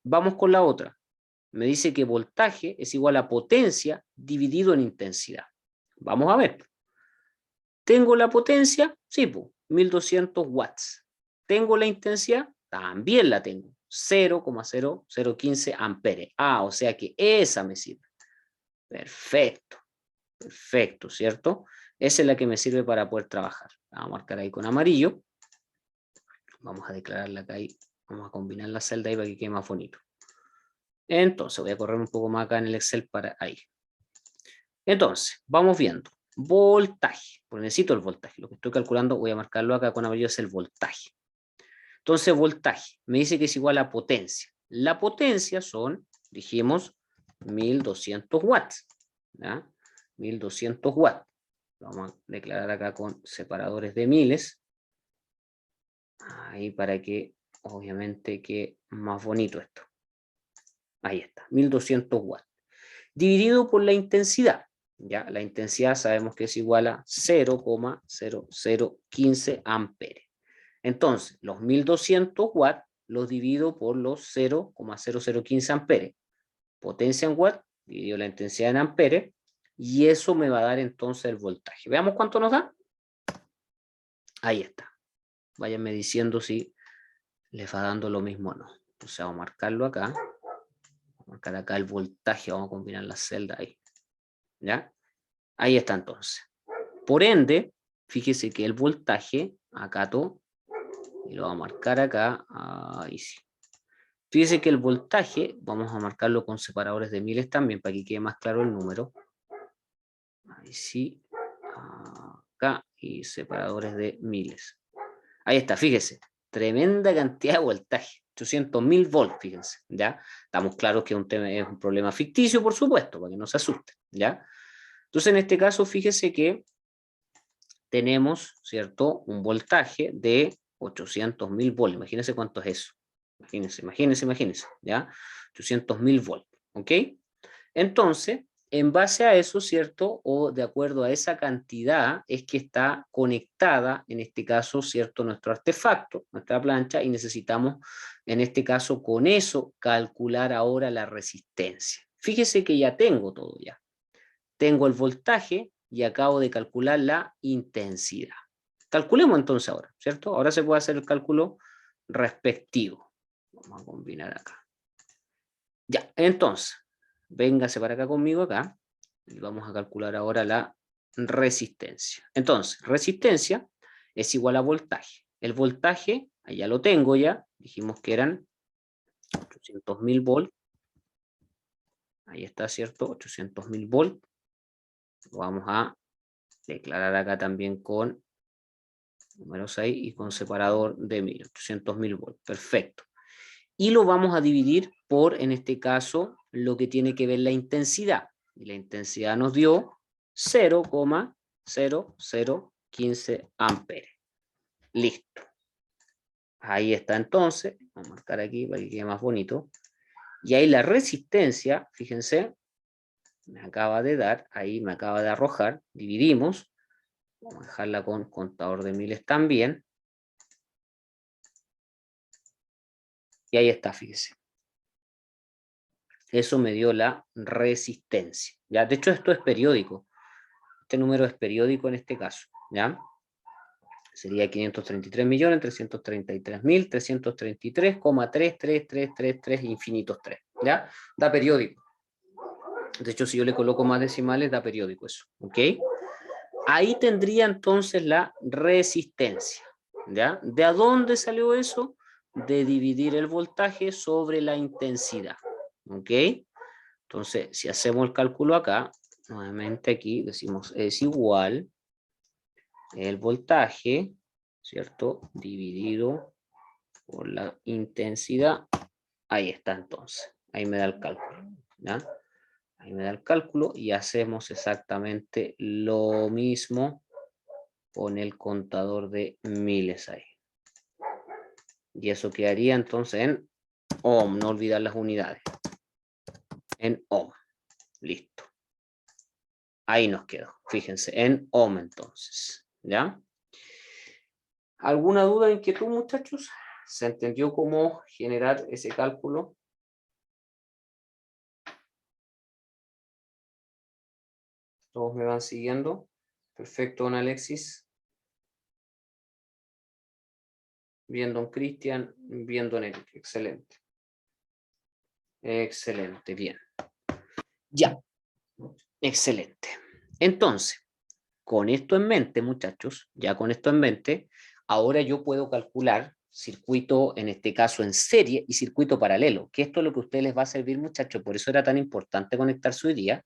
Vamos con la otra. Me dice que voltaje es igual a potencia dividido en intensidad. Vamos a ver. ¿Tengo la potencia? Sí, pues, 1200 watts. ¿Tengo la intensidad? También la tengo. 0,0015 amperes. Ah, o sea que esa me sirve. Perfecto. Perfecto, ¿cierto? Esa es la que me sirve para poder trabajar. La vamos a marcar ahí con amarillo. Vamos a declararla acá ahí. Vamos a combinar la celda ahí para que quede más bonito. Entonces, voy a correr un poco más acá en el Excel para ahí. Entonces, vamos viendo. Voltaje. Porque necesito el voltaje. Lo que estoy calculando, voy a marcarlo acá con amarillo, es el voltaje. Entonces, voltaje. Me dice que es igual a potencia. La potencia son, dijimos, 1200 watts. ¿Ya? 1200 watts. Vamos a declarar acá con separadores de miles. Ahí para que, obviamente, quede más bonito esto. Ahí está, 1200 watts. Dividido por la intensidad. ¿Ya? La intensidad sabemos que es igual a 0,0015 amperes. Entonces, los 1200 watts los divido por los 0,0015 amperes. Potencia en watts, dividido la intensidad en amperes, y eso me va a dar entonces el voltaje. Veamos cuánto nos da. Ahí está. Váyanme diciendo si les va dando lo mismo o no. Entonces vamos a marcarlo acá. Vamos a marcar acá el voltaje. Vamos a combinar las celdas ahí. ¿Ya? Ahí está entonces. Por ende, fíjese que el voltaje, acá todo, y lo vamos a marcar acá. Ahí sí. Fíjese que el voltaje, vamos a marcarlo con separadores de miles también, para que quede más claro el número. Ahí sí. Acá, y separadores de miles. Ahí está, fíjese. Tremenda cantidad de voltaje. 800.000 volts, fíjense, ¿ya? Estamos claros que es un problema ficticio, por supuesto, para que no se asusten, ¿ya? Entonces, en este caso, fíjese que tenemos, ¿cierto? Un voltaje de 800.000 volts. Imagínense cuánto es eso. Imagínense, ¿ya? 800.000 volts, ¿ok? Entonces, en base a eso, ¿cierto? O de acuerdo a esa cantidad, es que está conectada, en este caso, ¿cierto? Nuestro artefacto, nuestra plancha, y necesitamos, en este caso, con eso, calcular ahora la resistencia. Fíjese que ya tengo todo ya. Tengo el voltaje y acabo de calcular la intensidad. Calculemos entonces ahora, ¿cierto? Ahora se puede hacer el cálculo respectivo. Vamos a combinar acá. Ya, entonces, véngase para acá conmigo acá. Y vamos a calcular ahora la resistencia. Entonces, resistencia es igual a voltaje. El voltaje, allá lo tengo ya. Dijimos que eran 800.000 volts. Ahí está, ¿cierto? 800.000 volts. Lo vamos a declarar acá también con número 6 y con separador de 800.000 volts. Perfecto. Y lo vamos a dividir por, en este caso, lo que tiene que ver la intensidad. Y la intensidad nos dio 0,0015 amperes. Listo. Ahí está entonces. Vamos a marcar aquí para que quede más bonito. Y ahí la resistencia, fíjense, me acaba de dar, ahí me acaba de arrojar. Dividimos. Vamos a dejarla con contador de miles también. Y ahí está, fíjense. Eso me dio la resistencia. ¿Ya? De hecho, esto es periódico. Este número es periódico en este caso. ¿Ya? Sería 533.333.333,33333 infinitos 3. ¿Ya? Da periódico. De hecho, si yo le coloco más decimales, da periódico eso. ¿Ok? Ahí tendría entonces la resistencia. ¿Ya? ¿De a dónde salió eso? De dividir el voltaje sobre la intensidad. ¿Ok? Entonces, si hacemos el cálculo acá, nuevamente aquí decimos es igual el voltaje, ¿cierto? Dividido por la intensidad. Ahí está entonces. ahí me da el cálculo, ¿ya? Ahí me da el cálculo y hacemos exactamente lo mismo con el contador de miles ahí. Y eso quedaría entonces en ohm, no olvidar las unidades. En ohm, listo. Ahí nos quedó, fíjense, en ohm entonces, ¿ya? ¿Alguna duda, inquietud, muchachos? ¿Se entendió cómo generar ese cálculo? ¿Todos me van siguiendo? Perfecto, don Alexis. Bien, don Cristian. Bien, don Eric. Excelente. Excelente, bien. Ya. Excelente. Entonces, con esto en mente, muchachos, ya con esto en mente, ahora yo puedo calcular circuito, en este caso en serie, y circuito paralelo, que esto es lo que a ustedes les va a servir, muchachos, por eso era tan importante conectarse hoy día.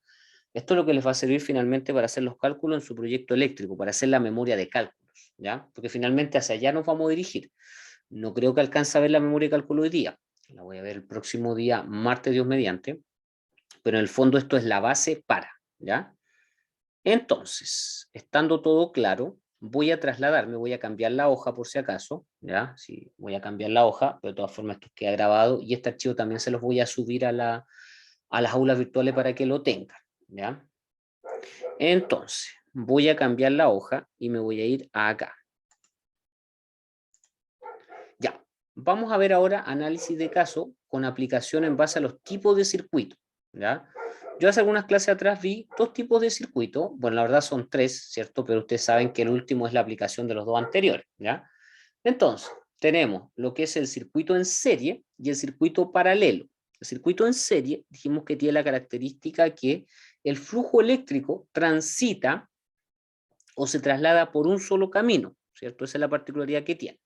Esto es lo que les va a servir finalmente para hacer los cálculos en su proyecto eléctrico, para hacer la memoria de cálculos, ¿ya? Porque finalmente hacia allá nos vamos a dirigir. No creo que alcance a ver la memoria de cálculo hoy día, la voy a ver el próximo día, martes, Dios mediante, pero en el fondo esto es la base para, ¿ya? Entonces, estando todo claro, voy a trasladarme, voy a cambiar la hoja por si acaso, ¿ya? Sí, voy a cambiar la hoja, pero de todas formas esto queda grabado y este archivo también se los voy a subir a las aulas virtuales para que lo tengan, ¿ya? Entonces, voy a cambiar la hoja y me voy a ir acá. Ya, vamos a ver ahora análisis de caso con aplicación en base a los tipos de circuito, ¿ya? Yo hace algunas clases atrás vi 2 tipos de circuito, bueno, la verdad son 3, ¿cierto? Pero ustedes saben que el último es la aplicación de los 2 anteriores, ¿ya? Entonces, tenemos lo que es el circuito en serie y el circuito paralelo. El circuito en serie, dijimos que tiene la característica que el flujo eléctrico transita o se traslada por un solo camino, ¿cierto? Esa es la particularidad que tiene.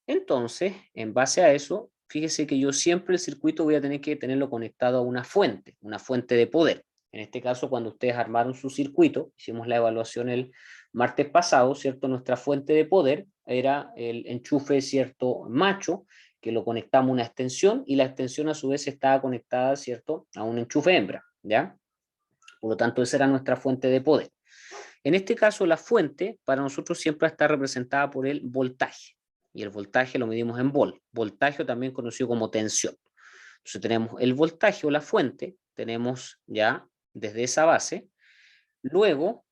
Entonces, en base a eso, fíjese que yo siempre el circuito voy a tener que tenerlo conectado a una fuente de poder. En este caso, cuando ustedes armaron su circuito, hicimos la evaluación el martes pasado, ¿cierto? Nuestra fuente de poder era el enchufe, ¿cierto? Macho, que lo conectamos a una extensión y la extensión a su vez estaba conectada, ¿cierto? A un enchufe hembra, ¿ya? Por lo tanto, esa era nuestra fuente de poder. En este caso, la fuente para nosotros siempre está representada por el voltaje. Y el voltaje lo medimos en volt. Voltaje también conocido como tensión. Entonces tenemos el voltaje o la fuente, tenemos ya desde esa base. Luego,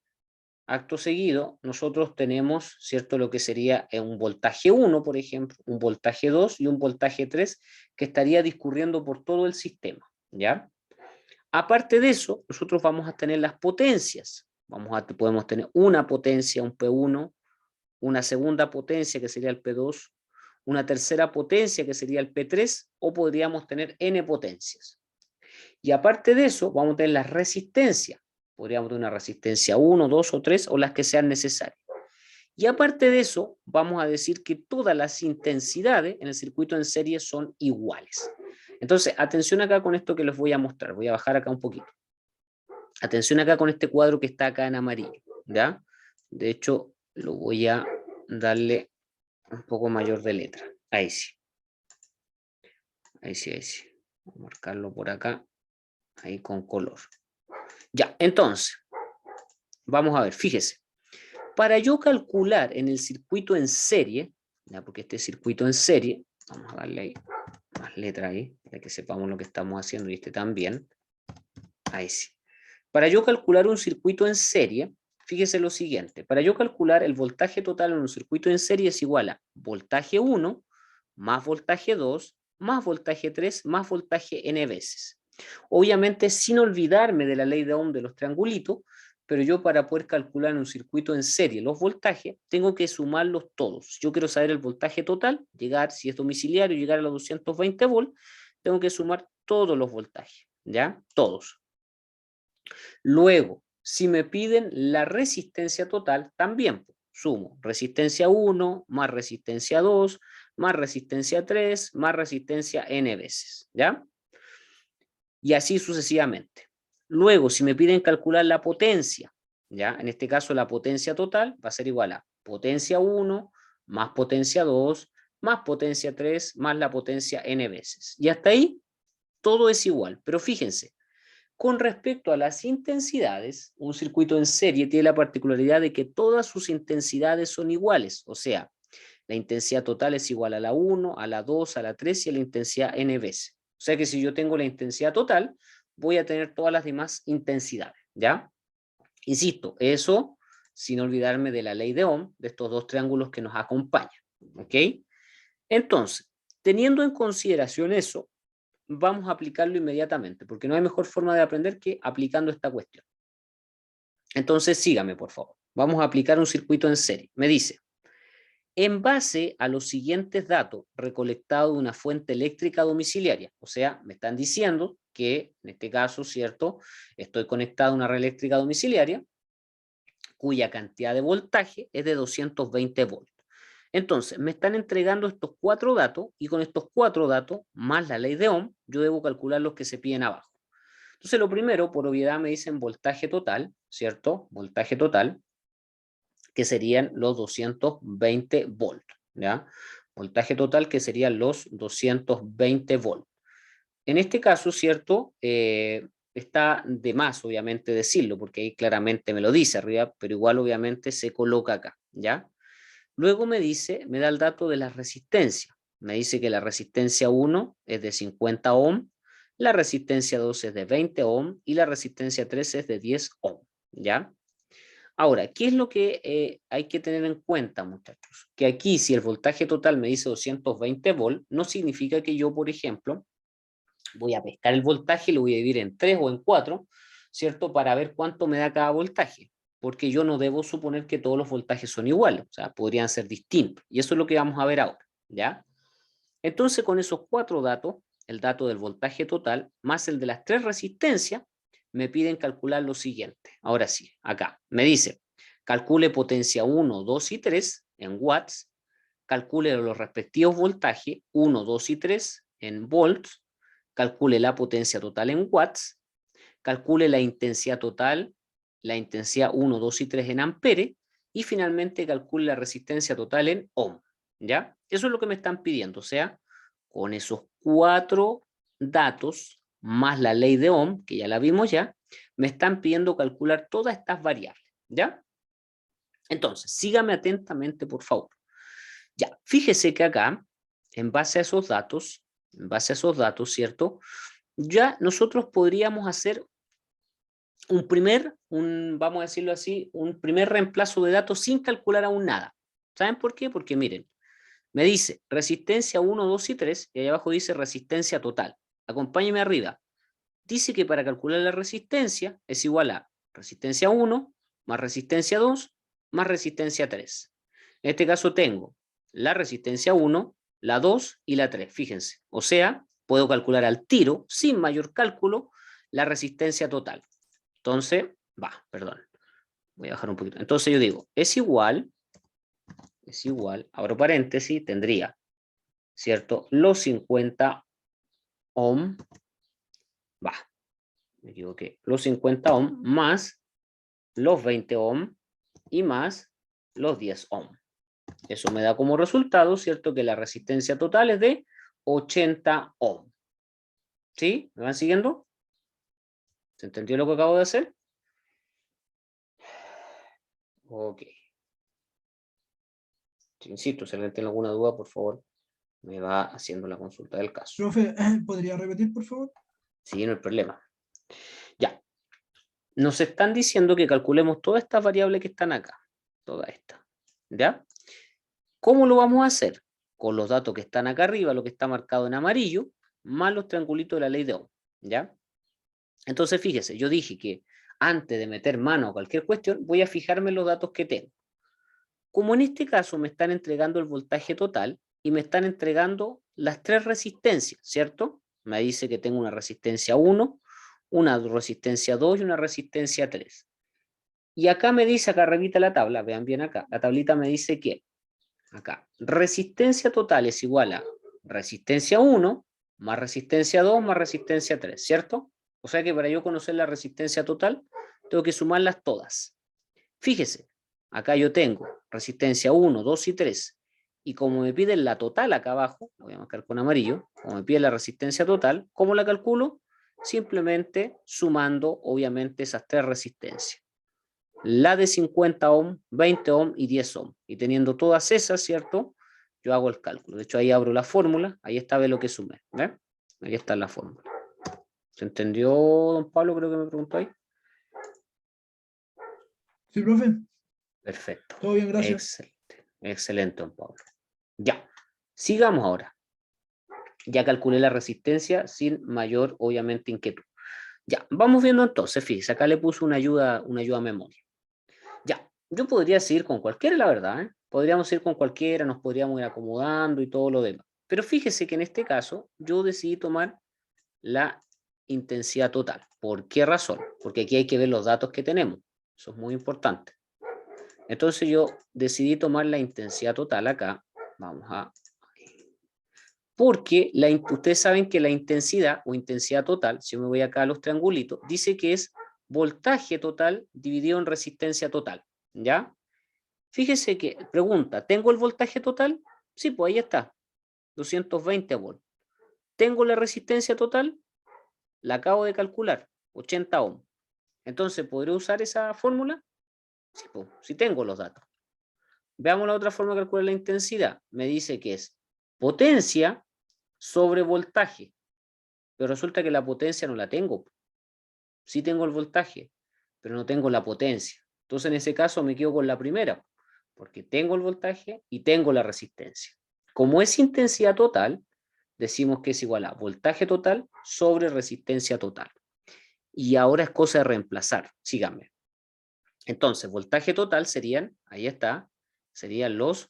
acto seguido, nosotros tenemos, ¿cierto? Lo que sería un voltaje 1, por ejemplo, un voltaje 2 y un voltaje 3 que estaría discurriendo por todo el sistema, ¿ya? Aparte de eso, nosotros vamos a tener las potencias. Podemos tener una potencia, un P1, una segunda potencia que sería el P2, una tercera potencia que sería el P3, o podríamos tener N potencias. Y aparte de eso, vamos a tener las resistencias. Podríamos tener una resistencia 1, 2 o 3 o las que sean necesarias. Y aparte de eso, vamos a decir que todas las intensidades en el circuito en serie son iguales. Entonces, atención acá con esto que les voy a mostrar. Voy a bajar acá un poquito. Atención acá con este cuadro que está acá en amarillo, ¿ya? De hecho, lo voy a darle un poco mayor de letra. Ahí sí. Ahí sí, ahí sí. Voy a marcarlo por acá. Ahí con color. Ya, entonces, vamos a ver, fíjese. Para yo calcular en el circuito en serie, ¿ya? Porque este circuito en serie, vamos a darle ahí más letra ahí, para que sepamos lo que estamos haciendo y este también. Ahí sí. Para yo calcular un circuito en serie, fíjese lo siguiente. Para yo calcular el voltaje total en un circuito en serie es igual a voltaje 1 más voltaje 2 más voltaje 3 más voltaje n veces. Obviamente sin olvidarme de la ley de Ohm de los triangulitos, pero yo para poder calcular en un circuito en serie los voltajes, tengo que sumarlos todos. Si yo quiero saber el voltaje total, llegar, si es domiciliario, llegar a los 220 volts, tengo que sumar todos los voltajes, ¿ya? Todos. Luego, si me piden la resistencia total, también sumo resistencia 1 más resistencia 2 más resistencia 3 más resistencia n veces, ¿ya? Y así sucesivamente. Luego, si me piden calcular la potencia, ¿ya? En este caso la potencia total va a ser igual a potencia 1 más potencia 2 más potencia 3 más la potencia n veces. Y hasta ahí todo es igual, pero fíjense, con respecto a las intensidades, un circuito en serie tiene la particularidad de que todas sus intensidades son iguales, o sea, la intensidad total es igual a la 1, a la 2, a la 3 y a la intensidad n veces. O sea que si yo tengo la intensidad total, voy a tener todas las demás intensidades, ¿ya? Insisto, eso sin olvidarme de la ley de Ohm, de estos dos triángulos que nos acompañan, ¿ok? Entonces, teniendo en consideración eso, vamos a aplicarlo inmediatamente, porque no hay mejor forma de aprender que aplicando esta cuestión. Entonces, sígame, por favor. Vamos a aplicar un circuito en serie. Me dice, en base a los siguientes datos recolectados de una fuente eléctrica domiciliaria, o sea, me están diciendo que, en este caso, ¿cierto?, estoy conectado a una red eléctrica domiciliaria, cuya cantidad de voltaje es de 220 volts. Entonces, me están entregando estos 4 datos, y con estos 4 datos, más la ley de Ohm, yo debo calcular los que se piden abajo. Entonces, lo primero, por obviedad, me dicen voltaje total, ¿cierto? Voltaje total, que serían los 220 volts, ¿ya? Voltaje total, que serían los 220 volts. En este caso, ¿cierto?, está de más, obviamente, decirlo, porque ahí claramente me lo dice arriba, pero igual, obviamente, se coloca acá, ¿ya? Luego me dice, me da el dato de la resistencia. Me dice que la resistencia 1 es de 50 ohm, la resistencia 2 es de 20 ohm y la resistencia 3 es de 10 ohm, ¿ya? Ahora, ¿qué es lo que hay que tener en cuenta, muchachos? Que aquí, si el voltaje total me dice 220 volts, no significa que yo, por ejemplo, voy a pescar el voltaje y lo voy a dividir en 3 o en 4, ¿cierto? Para ver cuánto me da cada voltaje, porque yo no debo suponer que todos los voltajes son iguales, o sea, podrían ser distintos, y eso es lo que vamos a ver ahora, ¿ya? Entonces, con esos 4 datos, el dato del voltaje total, más el de las 3 resistencias, me piden calcular lo siguiente. Ahora sí, acá, me dice, calcule potencia 1, 2 y 3 en watts, calcule los respectivos voltajes 1, 2 y 3 en volts, calcule la potencia total en watts, calcule la intensidad total, la intensidad 1, 2 y 3 en amperes, y finalmente calcule la resistencia total en ohm, ¿ya? Eso es lo que me están pidiendo, o sea, con esos 4 datos, más la ley de Ohm, que ya la vimos ya, me están pidiendo calcular todas estas variables, ¿ya? Entonces, sígame atentamente, por favor. Ya, fíjese que acá, en base a esos datos, ¿cierto? Ya nosotros podríamos hacer vamos a decirlo así, un primer reemplazo de datos sin calcular aún nada. ¿Saben por qué? Porque miren, me dice resistencia 1, 2 y 3, y ahí abajo dice resistencia total. Acompáñeme arriba. Dice que para calcular la resistencia es igual a resistencia 1 más resistencia 2 más resistencia 3. En este caso tengo la resistencia 1, la 2 y la 3, fíjense. O sea, puedo calcular al tiro, sin mayor cálculo, la resistencia total. Entonces, voy a bajar un poquito. Entonces yo digo, es igual, abro paréntesis, tendría, ¿cierto? Los 50 ohm, me equivoqué, los 50 ohm más los 20 ohm y más los 10 ohm. Eso me da como resultado, ¿cierto?, que la resistencia total es de 80 ohm. ¿Sí? ¿Me van siguiendo? ¿Se entendió lo que acabo de hacer? Ok. Insisto, si alguien tiene alguna duda, por favor, me va haciendo la consulta del caso. Profe, ¿podría repetir, por favor? Sí, no hay problema. Ya. Nos están diciendo que calculemos todas estas variables que están acá. Todas estas. ¿Ya? ¿Cómo lo vamos a hacer? Con los datos que están acá arriba, lo que está marcado en amarillo, más los triangulitos de la ley de Ohm. ¿Ya? Entonces, fíjese, yo dije que antes de meter mano a cualquier cuestión, voy a fijarme en los datos que tengo. Como en este caso me están entregando el voltaje total y me están entregando las 3 resistencias, ¿cierto? Me dice que tengo una resistencia 1, una resistencia 2 y una resistencia 3. Y acá me dice, acá revita la tabla, vean bien acá, la tablita me dice que, acá, resistencia total es igual a resistencia 1 más resistencia 2 más resistencia 3, ¿cierto? O sea que para yo conocer la resistencia total, tengo que sumarlas todas. Fíjese, acá yo tengo resistencia 1, 2 y 3, y como me piden la total acá abajo, lo voy a marcar con amarillo, como me piden la resistencia total, ¿cómo la calculo? Simplemente sumando, obviamente, esas tres resistencias. La de 50 ohm, 20 ohm y 10 ohm. Y teniendo todas esas, ¿cierto? Yo hago el cálculo. De hecho, ahí abro la fórmula, ahí está, ve lo que sumé. ¿Ve? Ahí está la fórmula. ¿Se entendió, don Pablo? Creo que me preguntó ahí. Sí, profe. Perfecto. Todo bien, gracias. Excelente. Excelente, don Pablo. Ya. Sigamos ahora. Ya calculé la resistencia sin mayor, obviamente, inquietud. Ya, vamos viendo entonces, fíjese, acá le puse una ayuda a memoria. Ya, yo podría seguir con cualquiera, la verdad, ¿eh? Podríamos ir con cualquiera, nos podríamos ir acomodando y todo lo demás. Pero fíjese que en este caso yo decidí tomar la intensidad total. ¿Por qué razón? Porque aquí hay que ver los datos que tenemos. Eso es muy importante. Entonces yo decidí tomar la intensidad total acá. Vamos a... Porque ustedes saben que la intensidad o intensidad total, si yo me voy acá a los triangulitos, dice que es voltaje total dividido en resistencia total. ¿Ya? Fíjese que, pregunta, ¿tengo el voltaje total? Sí, pues ahí está, 220 volts. ¿Tengo la resistencia total? La acabo de calcular, 80 ohms. Entonces, ¿podré usar esa fórmula? Sí, pues, sí tengo los datos. Veamos la otra forma de calcular la intensidad. Me dice que es potencia sobre voltaje. Pero resulta que la potencia no la tengo. Sí tengo el voltaje, pero no tengo la potencia. Entonces, en ese caso me quedo con la primera, porque tengo el voltaje y tengo la resistencia. Como es intensidad total, decimos que es igual a voltaje total sobre resistencia total. Y ahora es cosa de reemplazar. Síganme. Entonces, voltaje total serían, ahí está, serían los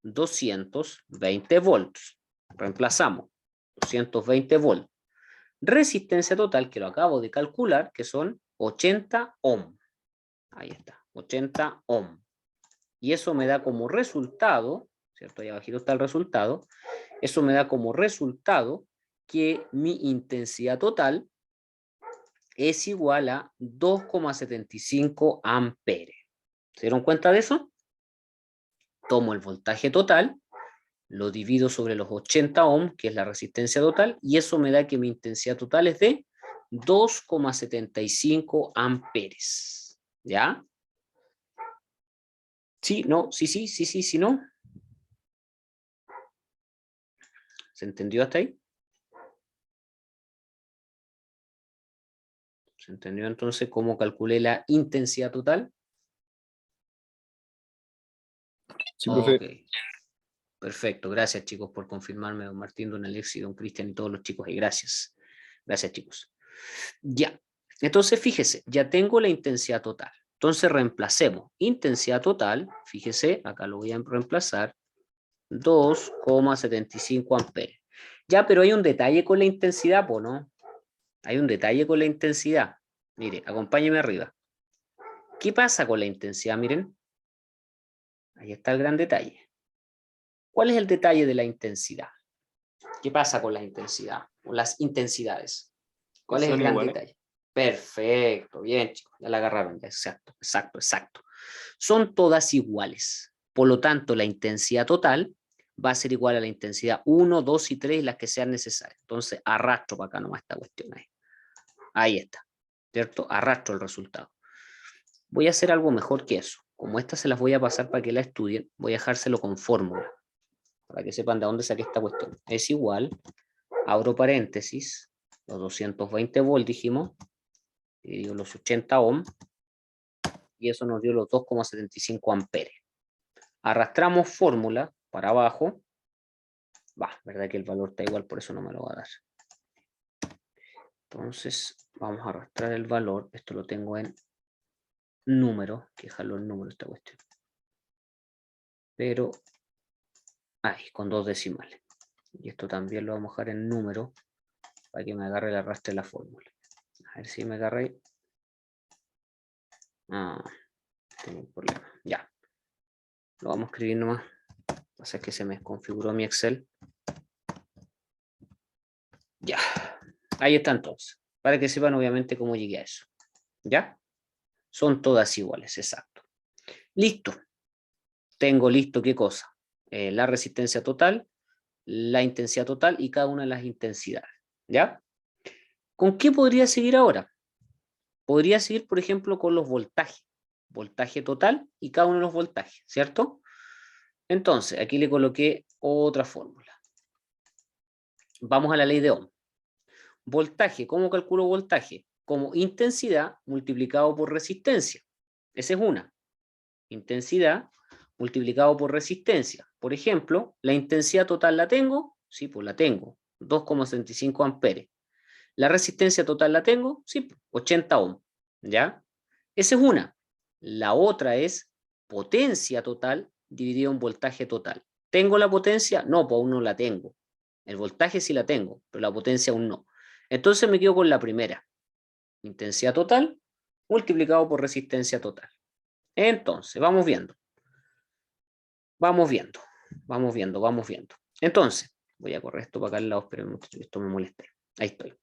220 volts. Reemplazamos, 220 volts. Resistencia total, que lo acabo de calcular, que son 80 ohm. Ahí está, 80 ohm. Y eso me da como resultado, ¿cierto? Ahí abajito está el resultado. Eso me da como resultado que mi intensidad total es igual a 2,75 amperes. ¿Se dieron cuenta de eso? Tomo el voltaje total, lo divido sobre los 80 ohms, que es la resistencia total, y eso me da que mi intensidad total es de 2,75 amperes. ¿Ya? Sí, no, sí, no. ¿Se entendió hasta ahí? ¿Se entendió entonces cómo calculé la intensidad total? Sí, profe. Ok. Perfecto, gracias chicos por confirmarme, don Martín, don Alexis, don Cristian y todos los chicos, y gracias. Gracias chicos. Ya, entonces fíjese, ya tengo la intensidad total. Entonces reemplacemos intensidad total, fíjese, acá lo voy a reemplazar, 2,75 amperes. Ya, pero hay un detalle con la intensidad, ¿no? Hay un detalle con la intensidad. Mire, acompáñeme arriba. ¿Qué pasa con la intensidad? Miren. Ahí está el gran detalle. ¿Cuál es el detalle de la intensidad? ¿Qué pasa con la intensidad? Con las intensidades. ¿Cuál es el Son gran iguales. detalle? Perfecto, bien chicos, ya la agarraron, ya, exacto. Son todas iguales. Por lo tanto, la intensidad total va a ser igual a la intensidad 1, 2 y 3, las que sean necesarias. Entonces, arrastro para acá nomás esta cuestión ahí. Ahí está, ¿cierto? Arrastro el resultado. Voy a hacer algo mejor que eso. Como estas se las voy a pasar para que la estudien, voy a dejárselo con fórmula, para que sepan de dónde saqué esta cuestión. Es igual, abro paréntesis, los 220 volts dijimos, dividido los 80 ohms, y eso nos dio los 2,75 amperes. Arrastramos fórmula para abajo, verdad que el valor está igual, por eso no me lo va a dar. Entonces, vamos a arrastrar el valor, esto lo tengo en número, que dejarlo en número esta cuestión. Pero, ahí, con 2 decimales. Y esto también lo vamos a dejar en número, para que me agarre el arrastre de la fórmula. A ver si me agarré. Tengo un problema. Ya. Lo vamos a escribir nomás. Pasa que se me configuró mi Excel. Ya. Ahí está entonces. Para que sepan obviamente cómo llegué a eso. ¿Ya? Son todas iguales, exacto. Listo. Tengo listo, ¿qué cosa? la resistencia total, la intensidad total y cada una de las intensidades, ¿ya? ¿Con qué podría seguir ahora? Podría seguir, por ejemplo, con los voltajes. Voltaje total y cada uno de los voltajes, ¿cierto? Entonces, aquí le coloqué otra fórmula. Vamos a la ley de Ohm. Voltaje, ¿cómo calculo voltaje? Como intensidad multiplicado por resistencia. Esa es una. Intensidad multiplicado por resistencia. Por ejemplo, la intensidad total la tengo, sí, pues la tengo, 2,65 amperes. La resistencia total la tengo, sí, 80 ohm, ¿ya? Esa es una. La otra es potencia total dividido en voltaje total. ¿Tengo la potencia? No, pues aún no la tengo. El voltaje sí la tengo, pero la potencia aún no. Entonces me quedo con la primera. Intensidad total multiplicado por resistencia total. Entonces, vamos viendo. Vamos viendo. Vamos viendo, vamos viendo. Entonces, voy a correr esto para acá al lado, pero esto me molesta. Ahí estoy.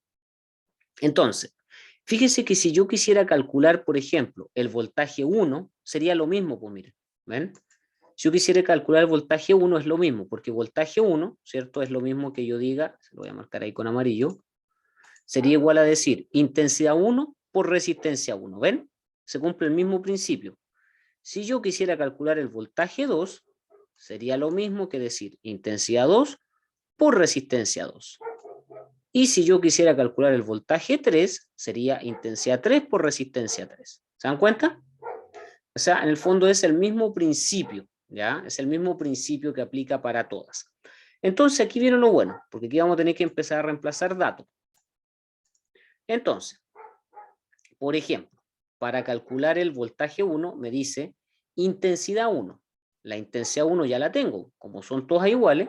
Entonces, fíjese que si yo quisiera calcular, por ejemplo, el voltaje 1, sería lo mismo, pues miren, ¿ven? Si yo quisiera calcular el voltaje 1 es lo mismo, porque voltaje 1, ¿cierto? Es lo mismo que yo diga, se lo voy a marcar ahí con amarillo, sería igual a decir intensidad 1 por resistencia 1, ¿ven? Se cumple el mismo principio. Si yo quisiera calcular el voltaje 2, sería lo mismo que decir intensidad 2 por resistencia 2. Y si yo quisiera calcular el voltaje 3, sería intensidad 3 por resistencia 3. ¿Se dan cuenta? O sea, en el fondo es el mismo principio, ¿ya? Es el mismo principio que aplica para todas. Entonces, aquí viene lo bueno, porque aquí vamos a tener que empezar a reemplazar datos. Entonces, por ejemplo, para calcular el voltaje 1, me dice intensidad 1. La intensidad 1 ya la tengo, como son todas iguales.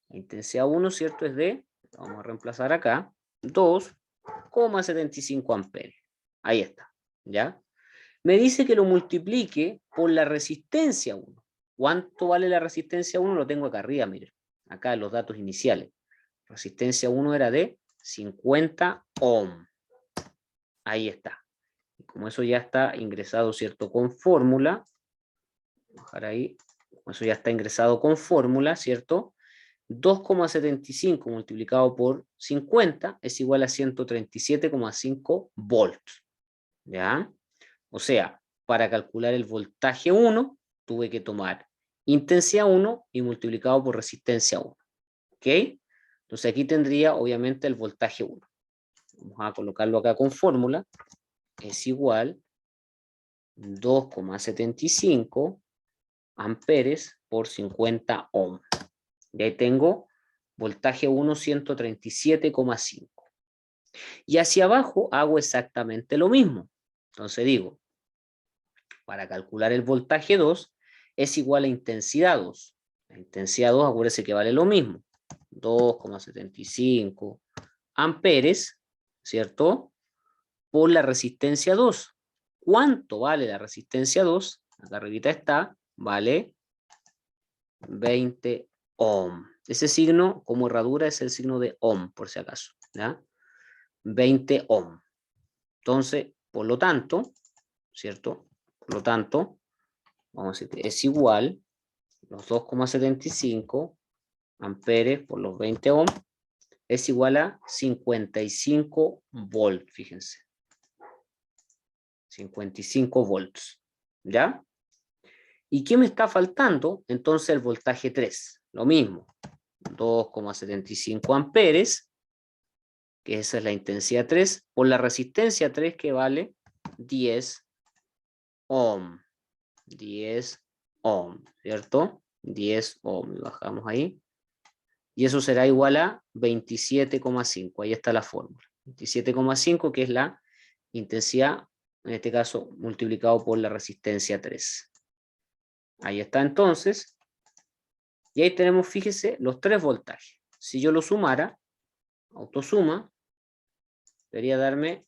La intensidad 1, ¿cierto? Es de, vamos a reemplazar acá, 2,75 amperes. Ahí está, ¿ya? Me dice que lo multiplique por la resistencia 1. ¿Cuánto vale la resistencia 1? Lo tengo acá arriba, miren. Acá los datos iniciales. Resistencia 1 era de 50 ohm. Ahí está. Y como eso ya está ingresado, ¿cierto? Con fórmula. Bajar ahí. Como eso ya está ingresado con fórmula, ¿cierto? 2,75 multiplicado por 50 es igual a 137,5 volts. ¿Ya? O sea, para calcular el voltaje 1, tuve que tomar intensidad 1 y multiplicado por resistencia 1. ¿Ok? Entonces aquí tendría, obviamente, el voltaje 1. Vamos a colocarlo acá con fórmula. Es igual 2,75 amperes por 50 ohm. Y ahí tengo voltaje 1, 137,5. Y hacia abajo hago exactamente lo mismo. Entonces digo, para calcular el voltaje 2 es igual a intensidad 2. La intensidad 2, acuérdense que vale lo mismo. 2,75 amperes, ¿cierto? Por la resistencia 2. ¿Cuánto vale la resistencia 2? Acá arribita está, vale 20 ohm. Ese signo, como herradura, es el signo de ohm, por si acaso, ¿ya? 20 ohm. Entonces, por lo tanto, ¿cierto? Por lo tanto, vamos a decir que es igual los 2,75 amperes por los 20 ohm, es igual a 55 volts, fíjense. 55 volts, ¿ya? ¿Y qué me está faltando? Entonces el voltaje 3, lo mismo, 2,75 amperes, que esa es la intensidad 3, por la resistencia 3 que vale 10 ohm. 10 ohm, ¿cierto? 10 ohm, bajamos ahí. Y eso será igual a 27,5, ahí está la fórmula. 27,5 que es la intensidad, en este caso multiplicado por la resistencia 3. Ahí está entonces. Y ahí tenemos, fíjese, los 3 voltajes. Si yo lo sumara, autosuma, debería darme,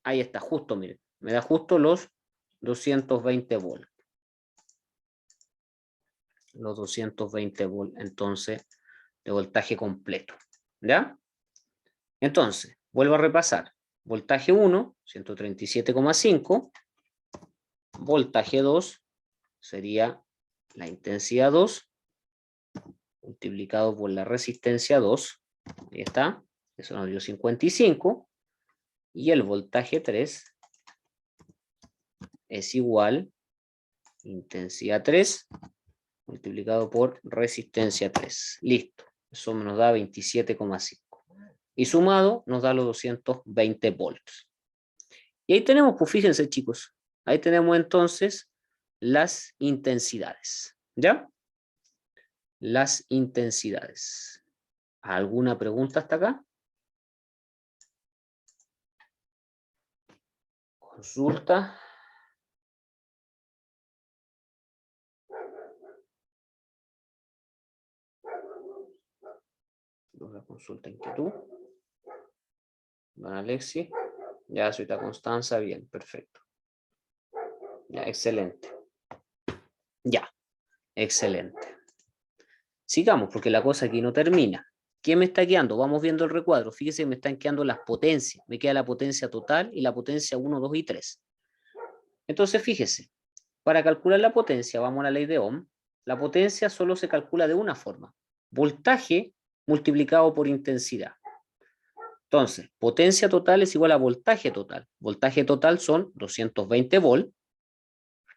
ahí está, justo, miren, me da justo los 220 volts. Los 220 volts, entonces, de voltaje completo. ¿Ya? Entonces, vuelvo a repasar. Voltaje 1, 137,5. Voltaje 2 sería la intensidad 2 multiplicado por la resistencia 2, ahí está, eso nos dio 55, y el voltaje 3 es igual intensidad 3 multiplicado por resistencia 3. Listo, eso nos da 27,5. Y sumado nos da los 220 volts. Y ahí tenemos, pues fíjense chicos, ahí tenemos entonces las intensidades, ¿ya? Las intensidades. ¿Alguna pregunta hasta acá? Consulta. La consulta inquietud. Don Alexi. Ya, soy la Constanza, bien, perfecto. Ya, excelente. Ya, excelente. Sigamos, porque la cosa aquí no termina. ¿Qué me está quedando? Vamos viendo el recuadro. Fíjese que me están quedando las potencias. Me queda la potencia total y la potencia 1, 2 y 3. Entonces, fíjese, para calcular la potencia, vamos a la ley de Ohm, la potencia solo se calcula de una forma. Voltaje multiplicado por intensidad. Entonces, potencia total es igual a voltaje total. Voltaje total son 220 volts.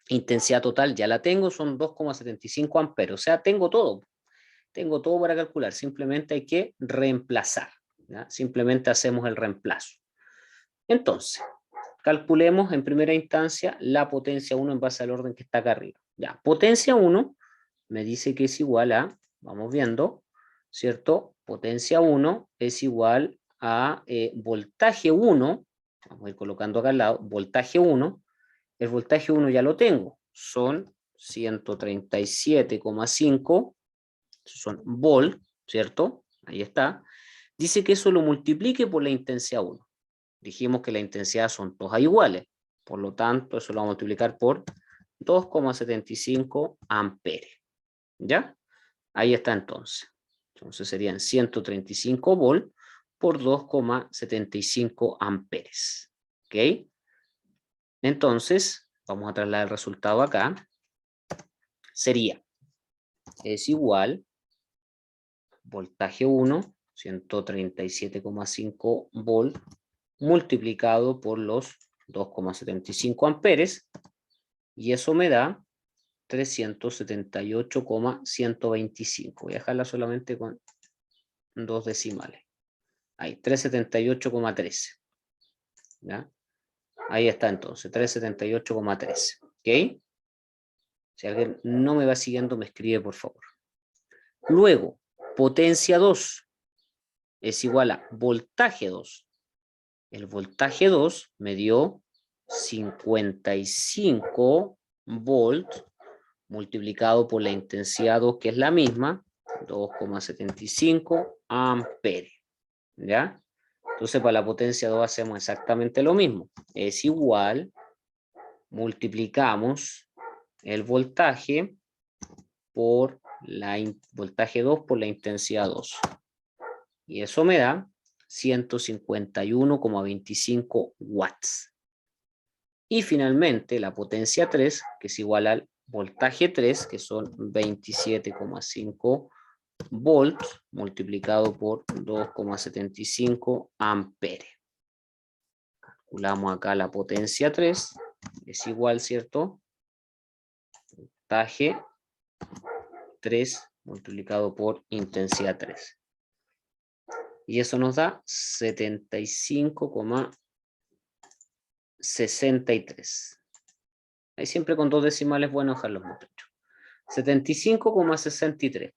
Intensidad total ya la tengo, son 2,75 amperes. O sea, tengo todo. Tengo todo para calcular. Simplemente hay que reemplazar, ¿ya? Simplemente hacemos el reemplazo. Entonces, calculemos en primera instancia la potencia 1 en base al orden que está acá arriba. Ya, potencia 1 me dice que es igual a, vamos viendo, ¿cierto? Potencia 1 es igual a voltaje 1, vamos a ir colocando acá al lado, voltaje 1, el voltaje 1 ya lo tengo, son 137,5, son volt, ¿cierto? Ahí está. Dice que eso lo multiplique por la intensidad 1. Dijimos que la intensidad son todas iguales, por lo tanto eso lo vamos a multiplicar por 2,75 amperes. ¿Ya? Ahí está entonces. Entonces serían 135 volt por 2,75 amperes. ¿Ok? Entonces, vamos a trasladar el resultado acá. Sería, es igual, voltaje 1, 137,5 volt, multiplicado por los 2,75 amperes, y eso me da 378,125. Voy a dejarla solamente con 2 decimales. Ahí, 378,13. ¿Ya? Ahí está entonces, 378,13. ¿Ok? Si alguien no me va siguiendo, me escribe por favor. Luego, potencia 2 es igual a voltaje 2. El voltaje 2 me dio 55 volts multiplicado por la intensidad 2, que es la misma, 2,75 amperes. ¿Ya? Entonces, para la potencia 2 hacemos exactamente lo mismo. Es igual, multiplicamos el voltaje por voltaje 2 por la intensidad 2. Y eso me da 151,25 watts. Y finalmente la potencia 3, que es igual al voltaje 3, que son 27,5 volts, multiplicado por 2,75 amperes. Calculamos acá la potencia 3, es igual, ¿cierto? Voltaje 3 multiplicado por intensidad 3. Y eso nos da 75,63. Ahí siempre con 2 decimales, bueno, dejarlos muchachos. 75,63.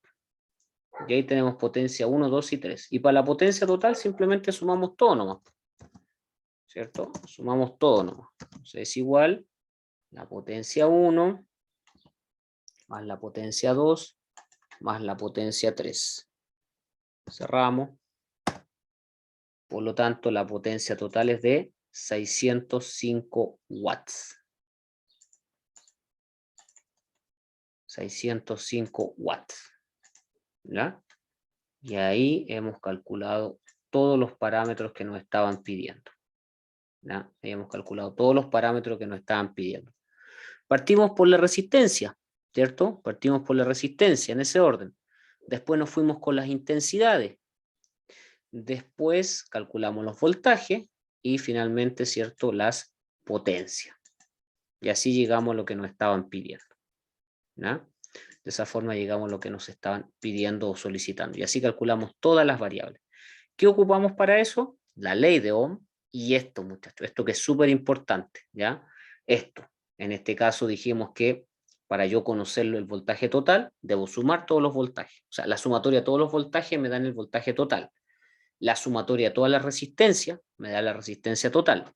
Y ahí tenemos potencia 1, 2 y 3. Y para la potencia total simplemente sumamos todo nomás. ¿Cierto? Sumamos todo nomás. Entonces es igual la potencia 1 más la potencia 2 más la potencia 3. Cerramos. Por lo tanto, la potencia total es de 605 watts. 605 watts. ¿Ya? Y ahí hemos calculado todos los parámetros que nos estaban pidiendo. ¿Ya? Ahí hemos calculado todos los parámetros que nos estaban pidiendo. Partimos por la resistencia, ¿cierto? Partimos por la resistencia en ese orden. Después nos fuimos con las intensidades. Después calculamos los voltajes y finalmente, ¿cierto?, las potencias. Y así llegamos a lo que nos estaban pidiendo, ¿no? De esa forma llegamos a lo que nos estaban pidiendo o solicitando. Y así calculamos todas las variables. ¿Qué ocupamos para eso? La ley de Ohm y esto, muchachos. Esto que es súper importante, ¿ya? Esto. En este caso dijimos que para yo conocer el voltaje total, debo sumar todos los voltajes. O sea, la sumatoria de todos los voltajes me dan el voltaje total. La sumatoria de todas las resistencias me da la resistencia total.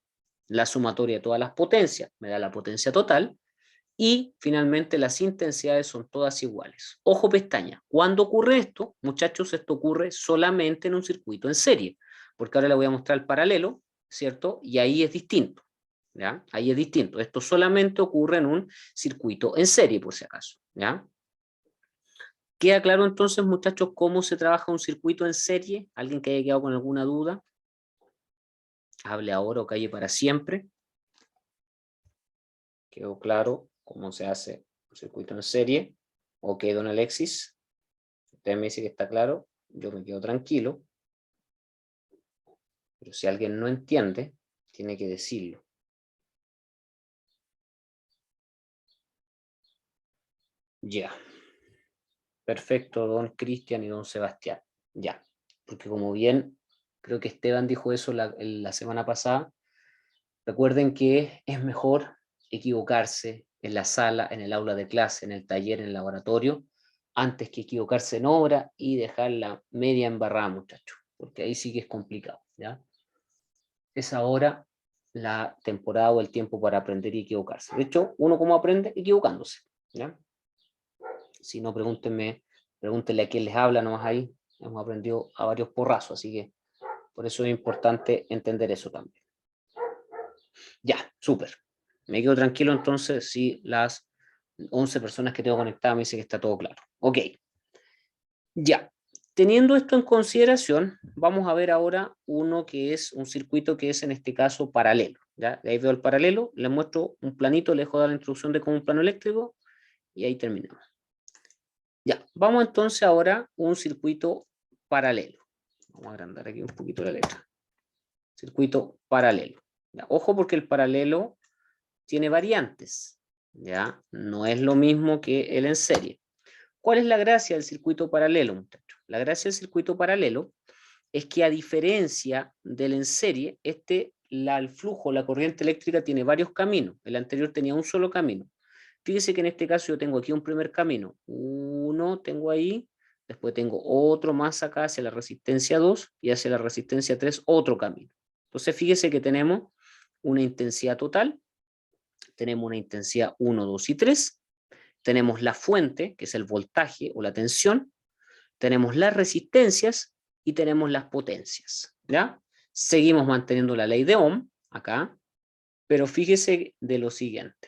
La sumatoria de todas las potencias me da la potencia total. Y finalmente las intensidades son todas iguales. Ojo pestaña, ¿cuándo ocurre esto? Muchachos, esto ocurre solamente en un circuito en serie, porque ahora les voy a mostrar el paralelo, ¿cierto? Y ahí es distinto, ¿ya? Ahí es distinto. Esto solamente ocurre en un circuito en serie, por si acaso, ¿ya? ¿Queda claro entonces, muchachos, cómo se trabaja un circuito en serie? ¿Alguien que haya quedado con alguna duda? Hable ahora o calle para siempre. ¿Quedó claro cómo se hace un circuito en serie? Ok, don Alexis. Usted me dice que está claro, yo me quedo tranquilo. Pero si alguien no entiende, tiene que decirlo. Ya. Perfecto, don Cristian y don Sebastián. Ya. Porque como bien, creo que Esteban dijo eso la semana pasada, recuerden que es mejor equivocarse en la sala, en el aula de clase, en el taller, en el laboratorio, antes que equivocarse en obra y dejarla media embarrada, muchachos, porque ahí sí que es complicado, ¿ya? Es ahora la temporada o el tiempo para aprender y equivocarse. De hecho, uno cómo aprende equivocándose, ¿ya? Si no, pregúntenle a quién les habla nomás ahí. Hemos aprendido a varios porrazos, así que por eso es importante entender eso también. Ya, súper. Me quedo tranquilo entonces si las 11 personas que tengo conectadas me dicen que está todo claro. Ok. Ya. Teniendo esto en consideración, vamos a ver ahora uno que es un circuito que es en este caso paralelo. ¿Ya? De ahí veo el paralelo, les muestro un planito, les dejo dar la introducción de cómo un plano eléctrico y ahí terminamos. Ya, vamos entonces ahora a un circuito paralelo. Vamos a agrandar aquí un poquito la letra. Circuito paralelo. Ya, ojo porque el paralelo tiene variantes. ¿Ya? No es lo mismo que el en serie. ¿Cuál es la gracia del circuito paralelo, muchachos? La gracia del circuito paralelo es que a diferencia del en serie, el flujo, la corriente eléctrica tiene varios caminos. El anterior tenía un solo camino. Fíjese que en este caso yo tengo aquí un primer camino. Uno tengo ahí, después tengo otro más acá hacia la resistencia 2 y hacia la resistencia 3 otro camino. Entonces fíjese que tenemos una intensidad total, tenemos una intensidad 1, 2 y 3, tenemos la fuente, que es el voltaje o la tensión, tenemos las resistencias y tenemos las potencias, ¿ya? Seguimos manteniendo la ley de Ohm acá, pero fíjese de lo siguiente.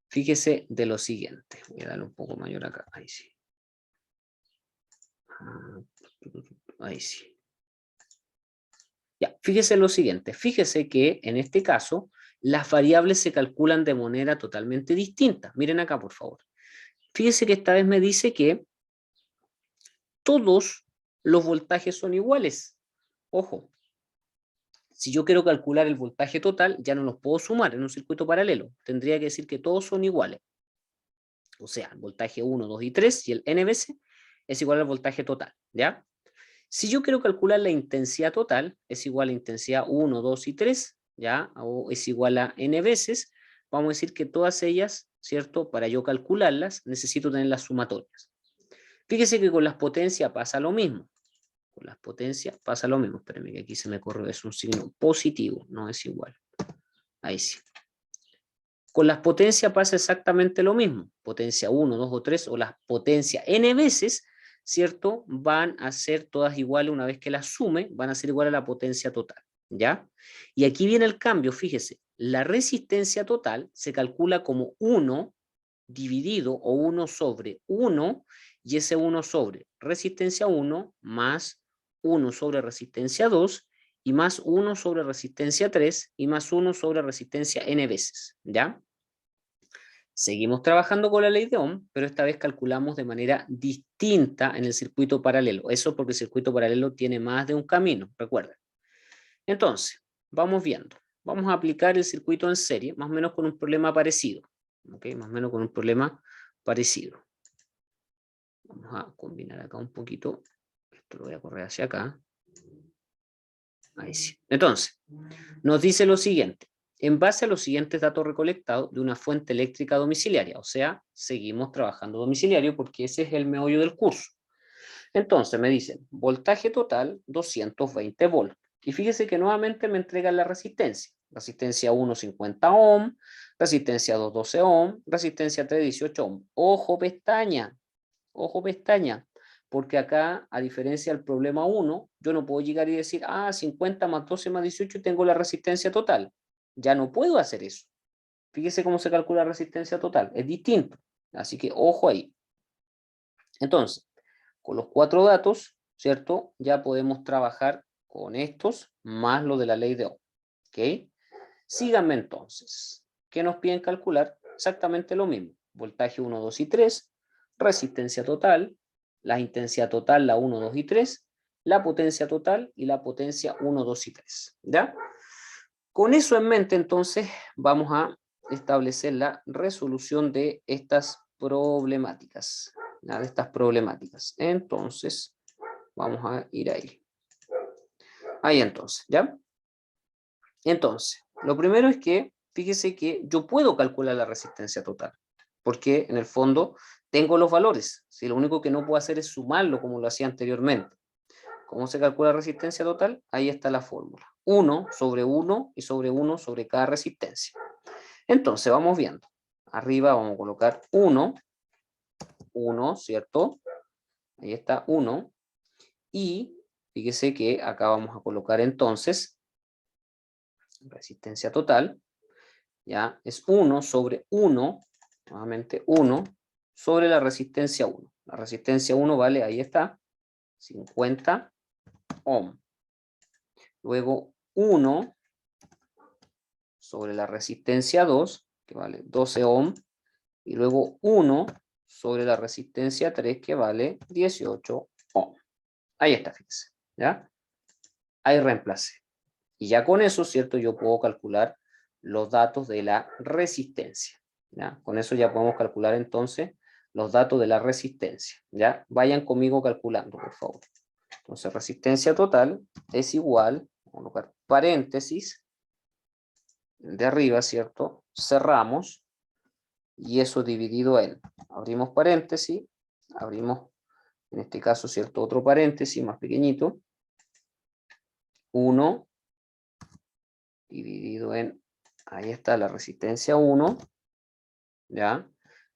Fíjese de lo siguiente. Voy a darle un poco mayor acá. Ahí sí. Ahí sí. Ya, fíjese lo siguiente. Fíjese que en este caso las variables se calculan de manera totalmente distinta. Miren acá, por favor. Fíjese que esta vez me dice que todos los voltajes son iguales. Ojo. Si yo quiero calcular el voltaje total, ya no los puedo sumar en un circuito paralelo. Tendría que decir que todos son iguales. O sea, el voltaje 1, 2 y 3 y el n veces es igual al voltaje total, ¿ya? Si yo quiero calcular la intensidad total, es igual a intensidad 1, 2 y 3, ¿ya? O es igual a n veces, vamos a decir que todas ellas, ¿cierto? Para yo calcularlas, necesito tener las sumatorias. Fíjese que con las potencias pasa lo mismo. Con las potencias pasa lo mismo. Espérenme que aquí se me corre, es un signo positivo, no es igual. Ahí sí. Con las potencias pasa exactamente lo mismo. Potencia 1, 2 o 3 o las potencias n veces, ¿cierto? Van a ser todas iguales una vez que las sume, van a ser igual a la potencia total, ¿ya? Y aquí viene el cambio, fíjese. La resistencia total se calcula como 1 dividido o 1 sobre 1 y ese 1 sobre resistencia 1 más 1 sobre resistencia 2 y más 1 sobre resistencia 3 y más 1 sobre resistencia n veces, ¿ya? Seguimos trabajando con la ley de Ohm, pero esta vez calculamos de manera distinta en el circuito paralelo. Eso porque el circuito paralelo tiene más de un camino, recuerden. Entonces, vamos viendo. Vamos a aplicar el circuito en serie, más o menos con un problema parecido. ¿Ok? Más o menos con un problema parecido. Vamos a combinar acá un poquito. Esto lo voy a correr hacia acá. Ahí sí. Entonces, nos dice lo siguiente. En base a los siguientes datos recolectados de una fuente eléctrica domiciliaria, o sea, seguimos trabajando domiciliario porque ese es el meollo del curso. Entonces me dicen, voltaje total 220 volts. Y fíjese que nuevamente me entregan la resistencia. Resistencia 1, 50 ohm, resistencia 2, 12 ohm, resistencia 3, 18 ohm. Ojo pestaña, porque acá, a diferencia del problema 1, yo no puedo llegar y decir, 50 más 12 más 18 y tengo la resistencia total. Ya no puedo hacer eso. Fíjese cómo se calcula la resistencia total. Es distinto. Así que ojo ahí. Entonces, con los 4 datos, ¿cierto? Ya podemos trabajar con estos más lo de la ley de Ohm. ¿Ok? Síganme entonces. ¿Qué nos piden calcular? Exactamente lo mismo. Voltaje 1, 2 y 3, resistencia total, la intensidad total, la 1, 2 y 3, la potencia total y la potencia 1, 2 y 3. ¿Ya? Con eso en mente, entonces, vamos a establecer la resolución de estas problemáticas. Entonces, vamos a ir ahí. Ahí entonces, ¿ya? Entonces, lo primero es que, fíjese que yo puedo calcular la resistencia total, porque en el fondo tengo los valores. Si lo único que no puedo hacer es sumarlo como lo hacía anteriormente. ¿Cómo se calcula la resistencia total? Ahí está la fórmula. 1 sobre 1 y sobre 1 sobre cada resistencia. Entonces, vamos viendo. Arriba vamos a colocar 1, ¿cierto? Ahí está 1. Y fíjese que acá vamos a colocar entonces resistencia total. Ya es 1 sobre 1, nuevamente 1, sobre la resistencia 1. La resistencia 1 vale, ahí está, 50 ohm. Luego 1 sobre la resistencia 2, que vale 12 ohm. Y luego 1 sobre la resistencia 3, que vale 18 ohm. Ahí está, fíjense, ¿ya? Ahí reemplacé. Y ya con eso, ¿cierto? Yo puedo calcular los datos de la resistencia, ¿ya? Con eso ya podemos calcular entonces los datos de la resistencia, ¿ya? Vayan conmigo calculando, por favor. Entonces, resistencia total es igual, vamos a colocar paréntesis, de arriba, ¿cierto? Cerramos, y eso dividido en, abrimos paréntesis, abrimos, en este caso, ¿cierto? Otro paréntesis más pequeñito, 1 dividido en, ahí está la resistencia 1, ¿ya?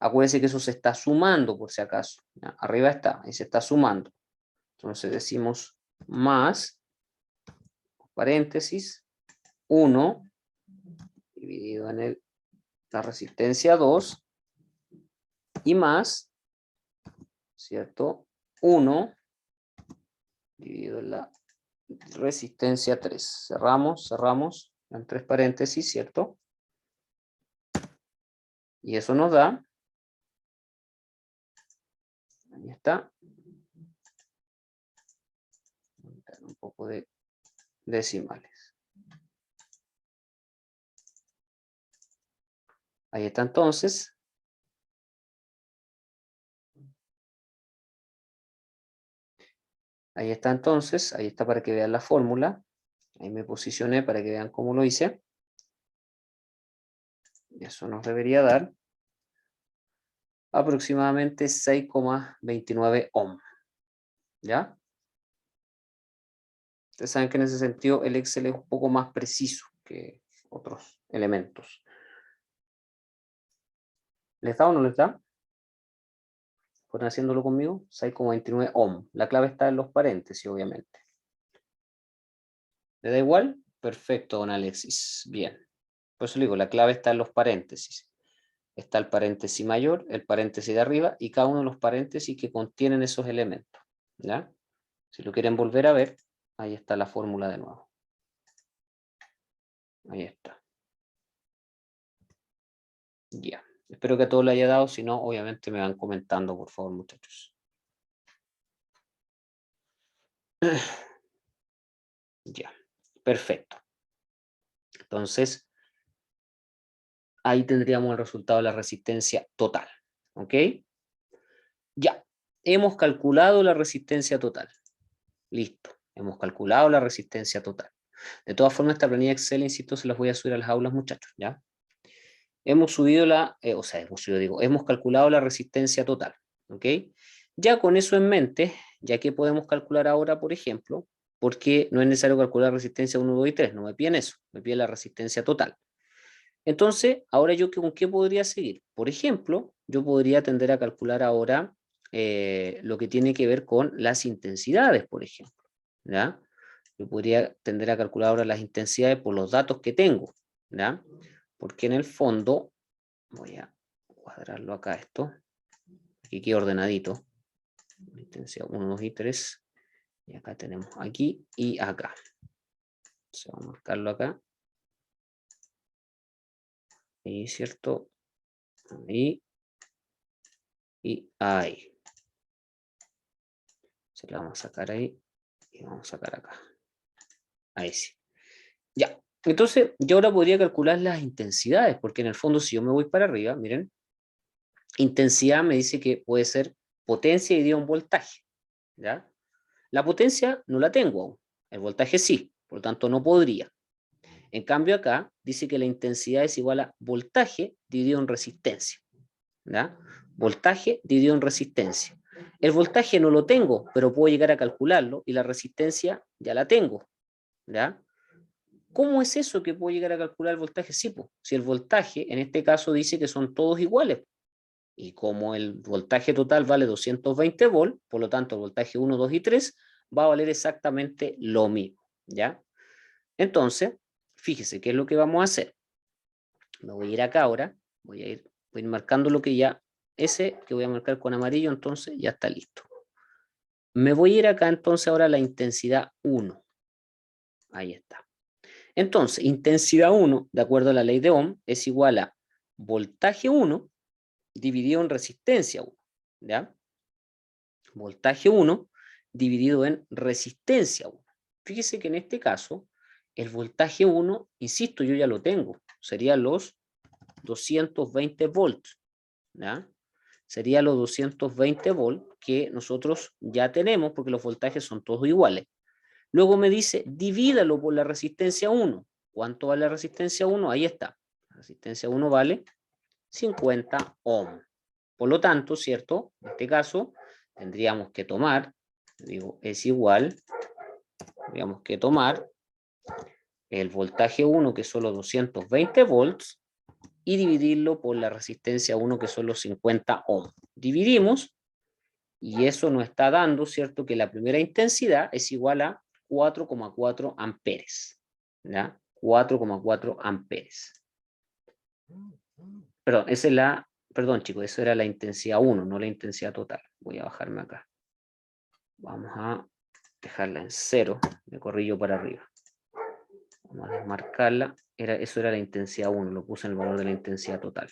Acuérdense que eso se está sumando por si acaso, ¿ya? Arriba está, ahí se está sumando. Entonces decimos más, paréntesis, 1 dividido en la resistencia 2 y más, ¿cierto? 1 dividido en la resistencia 3. Cerramos en 3 paréntesis, ¿cierto? Y eso nos da, ahí está, un poco de decimales. Ahí está entonces. Ahí está entonces, ahí está para que vean la fórmula. Ahí me posicioné para que vean cómo lo hice. Y eso nos debería dar aproximadamente 6,29 ohm. ¿Ya? Ustedes saben que en ese sentido el Excel es un poco más preciso que otros elementos. ¿Les da o no les da? ¿Pueden haciéndolo conmigo? 6,29 ohm. La clave está en los paréntesis, obviamente. ¿Le da igual? Perfecto, don Alexis. Bien. Por eso le digo, la clave está en los paréntesis. Está el paréntesis mayor, el paréntesis de arriba y cada uno de los paréntesis que contienen esos elementos. ¿Ya? Si lo quieren volver a ver, ahí está la fórmula de nuevo. Ahí está. Ya. Espero que a todos le haya dado, si no, obviamente me van comentando, por favor, muchachos. Ya, perfecto. Entonces, ahí tendríamos el resultado de la resistencia total. ¿Ok? Ya, hemos calculado la resistencia total. Listo, hemos calculado la resistencia total. De todas formas, esta planilla Excel, insisto, se las voy a subir a las aulas, muchachos, ¿ya? Hemos subido hemos calculado la resistencia total, ¿ok? Ya con eso en mente, ya que podemos calcular ahora, por ejemplo, porque no es necesario calcular resistencia 1, 2 y 3, no me piden eso, me piden la resistencia total. Entonces, ahora yo con qué podría seguir. Por ejemplo, yo podría tender a calcular ahora lo que tiene que ver con las intensidades, por ejemplo, ¿ya? Yo podría tender a calcular ahora las intensidades por los datos que tengo, ¿ya? Porque en el fondo, voy a cuadrarlo acá esto, aquí queda ordenadito, intensidad 1, 2 y 3, y acá tenemos aquí y acá. Entonces vamos a marcarlo acá. Ahí, ¿cierto? Ahí. Y ahí. Se la vamos a sacar ahí y vamos a sacar acá. Ahí sí. Ya. Entonces, yo ahora podría calcular las intensidades, porque en el fondo, si yo me voy para arriba, miren, intensidad me dice que puede ser potencia dividida en voltaje. ¿Ya? La potencia no la tengo aún. El voltaje sí, por lo tanto no podría. En cambio acá dice que la intensidad es igual a voltaje dividido en resistencia. ¿Ya? Voltaje dividido en resistencia. El voltaje no lo tengo, pero puedo llegar a calcularlo y la resistencia ya la tengo. ¿Ya? ¿Cómo es eso que puedo llegar a calcular el voltaje? Sí, pues, si el voltaje en este caso dice que son todos iguales. Y como el voltaje total vale 220 volts, por lo tanto el voltaje 1, 2 y 3 va a valer exactamente lo mismo. ¿Ya? Entonces, fíjese qué es lo que vamos a hacer. Me voy a ir acá ahora, voy a ir marcando lo que ya, ese que voy a marcar con amarillo, entonces ya está listo. Me voy a ir acá entonces ahora a la intensidad 1. Ahí está. Entonces, intensidad 1, de acuerdo a la ley de Ohm, es igual a voltaje 1 dividido en resistencia 1. ¿Ya? Voltaje 1 dividido en resistencia 1. Fíjese que en este caso, el voltaje 1, insisto, yo ya lo tengo, sería los 220 volts. ¿Ya? Sería los 220 volts que nosotros ya tenemos porque los voltajes son todos iguales. Luego me dice, divídalo por la resistencia 1. ¿Cuánto vale la resistencia 1? Ahí está. La resistencia 1 vale 50 ohms. Por lo tanto, ¿cierto? En este caso, tendríamos que tomar, digo, es igual, tendríamos que tomar el voltaje 1, que son los 220 volts, y dividirlo por la resistencia 1, que son los 50 ohms. Dividimos, y eso nos está dando, ¿cierto? Que la primera intensidad es igual a 4,4 amperes. ¿Ya? 4,4 amperes. Perdón, esa es la, perdón chicos, eso era la intensidad 1, no la intensidad total. Voy a bajarme acá. Vamos a dejarla en 0, me corrillo para arriba. Vamos a desmarcarla, eso era la intensidad 1, lo puse en el valor de la intensidad total.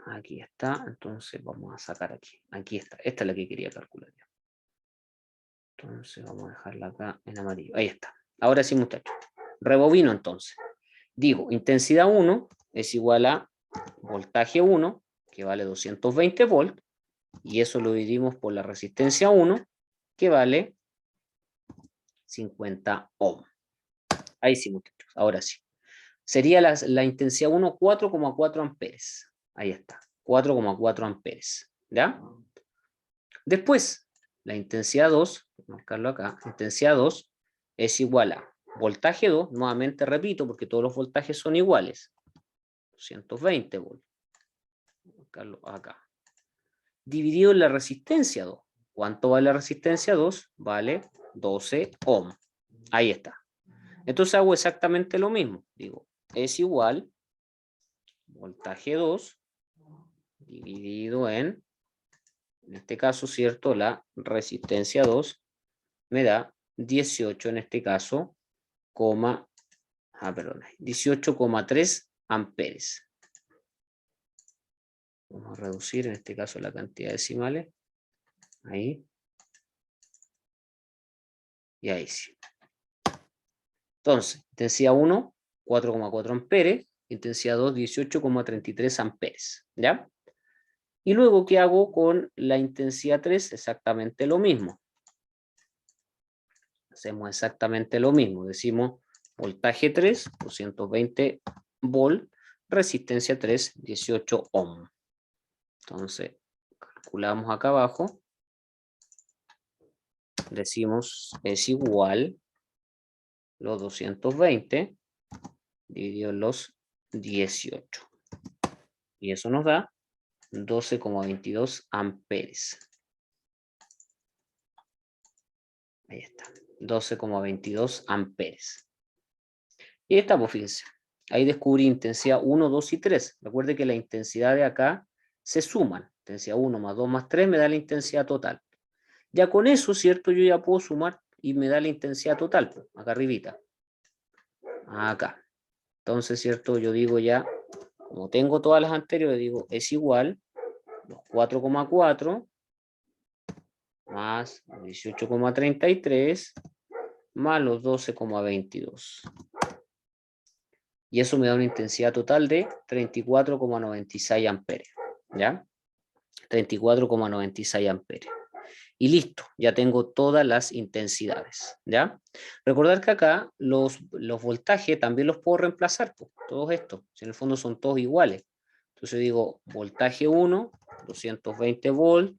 Aquí está, entonces vamos a sacar aquí. Aquí está, esta es la que quería calcular. Entonces vamos a dejarla acá en amarillo. Ahí está. Ahora sí, muchachos. Rebobino entonces. Digo, intensidad 1 es igual a voltaje 1, que vale 220 volts, y eso lo dividimos por la resistencia 1, que vale 50 ohms. Ahí sí, muchachos. Ahora sí. Sería la intensidad 1, 4,4 amperes. Ahí está. 4,4 amperes. ¿Ya? Después, la intensidad 2, marcarlo acá, intensidad 2 es igual a voltaje 2, nuevamente repito, porque todos los voltajes son iguales, 220 volts, marcarlo acá, dividido en la resistencia 2. ¿Cuánto vale la resistencia 2? Vale 12 ohms. Ahí está. Entonces hago exactamente lo mismo, digo, es igual voltaje 2 dividido en este caso, ¿cierto? La resistencia 2 me da 18 en este caso, 18,3 amperes. Vamos a reducir en este caso la cantidad de decimales. Ahí. Y ahí sí. Entonces, intensidad 1, 4,4 amperes. Intensidad 2, 18,33 amperes. ¿Ya? Y luego, ¿qué hago con la intensidad 3? Exactamente lo mismo. Hacemos exactamente lo mismo. Decimos voltaje 3, 220 volt, resistencia 3, 18 ohm. Entonces, calculamos acá abajo. Decimos es igual los 220 dividido los 18. Y eso nos da 12,22 amperes. Ahí está. 12,22 amperes. Y esta, pues fíjense. Ahí descubrí intensidad 1, 2 y 3. Recuerde que la intensidad de acá se suman. Intensidad 1 más 2 más 3 me da la intensidad total. Ya con eso, ¿cierto? Yo ya puedo sumar y me da la intensidad total. Pues, acá arribita. Acá. Entonces, ¿cierto? Yo digo ya, como tengo todas las anteriores, digo, es igual los 4,4 más 18,33 más los 12,22. Y eso me da una intensidad total de 34,96 amperes. ¿Ya? 34,96 amperes. Y listo, ya tengo todas las intensidades. ¿Ya? Recordar que acá los voltajes también los puedo reemplazar. Pues, todos estos, si en el fondo son todos iguales. Entonces digo, voltaje 1, 220 volt,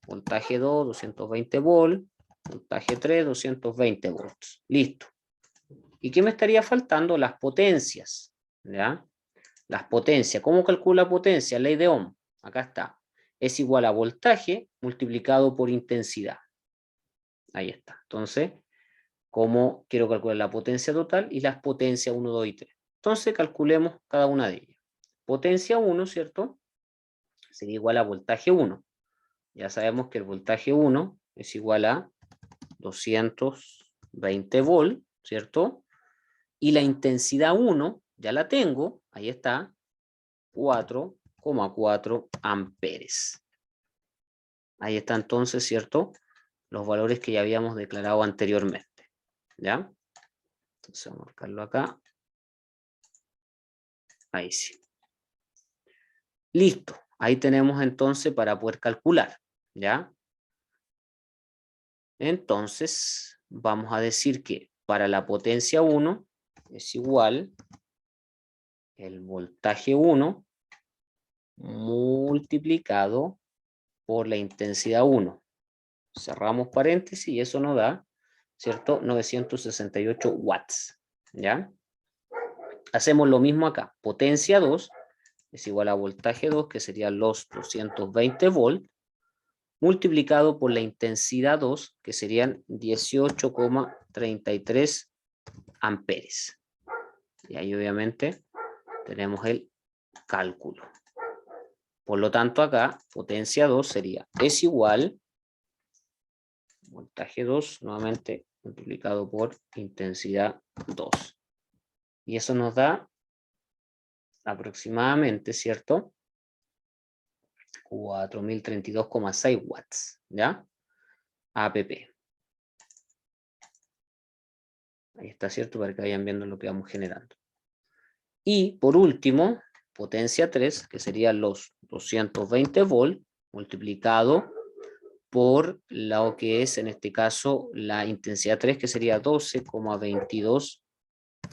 voltaje 2, 220 volt, voltaje 3, 220 volts. Listo. ¿Y qué me estaría faltando? Las potencias. ¿Ya? Las potencias. ¿Cómo calculo la potencia? Ley de Ohm. Acá está. Es igual a voltaje multiplicado por intensidad. Ahí está. Entonces, ¿cómo quiero calcular la potencia total y las potencias 1, 2 y 3? Entonces, calculemos cada una de ellas. Potencia 1, ¿cierto? Sería igual a voltaje 1. Ya sabemos que el voltaje 1 es igual a 220 volt, ¿cierto? Y la intensidad 1, ya la tengo, ahí está, 4,4 amperes. Ahí está entonces, ¿cierto? Los valores que ya habíamos declarado anteriormente. ¿Ya? Entonces vamos a marcarlo acá. Ahí sí. Listo. Ahí tenemos entonces para poder calcular. ¿Ya? Entonces, vamos a decir que para la potencia 1 es igual el voltaje 1 multiplicado por la intensidad 1. Cerramos paréntesis y eso nos da, ¿cierto? 968 watts. ¿Ya? Hacemos lo mismo acá. Potencia 2 es igual a voltaje 2, que serían los 220 volt, multiplicado por la intensidad 2, que serían 18,33 amperes. Y ahí obviamente tenemos el cálculo. Por lo tanto acá, potencia 2 sería, es igual, voltaje 2, nuevamente multiplicado por intensidad 2. Y eso nos da aproximadamente, ¿cierto? 4032,6 watts, ¿ya? APP. Ahí está, ¿cierto? Para que vayan viendo lo que vamos generando. Y por último, potencia 3, que serían los 220 volt, multiplicado por lo que es, en este caso, la intensidad 3, que sería 12,22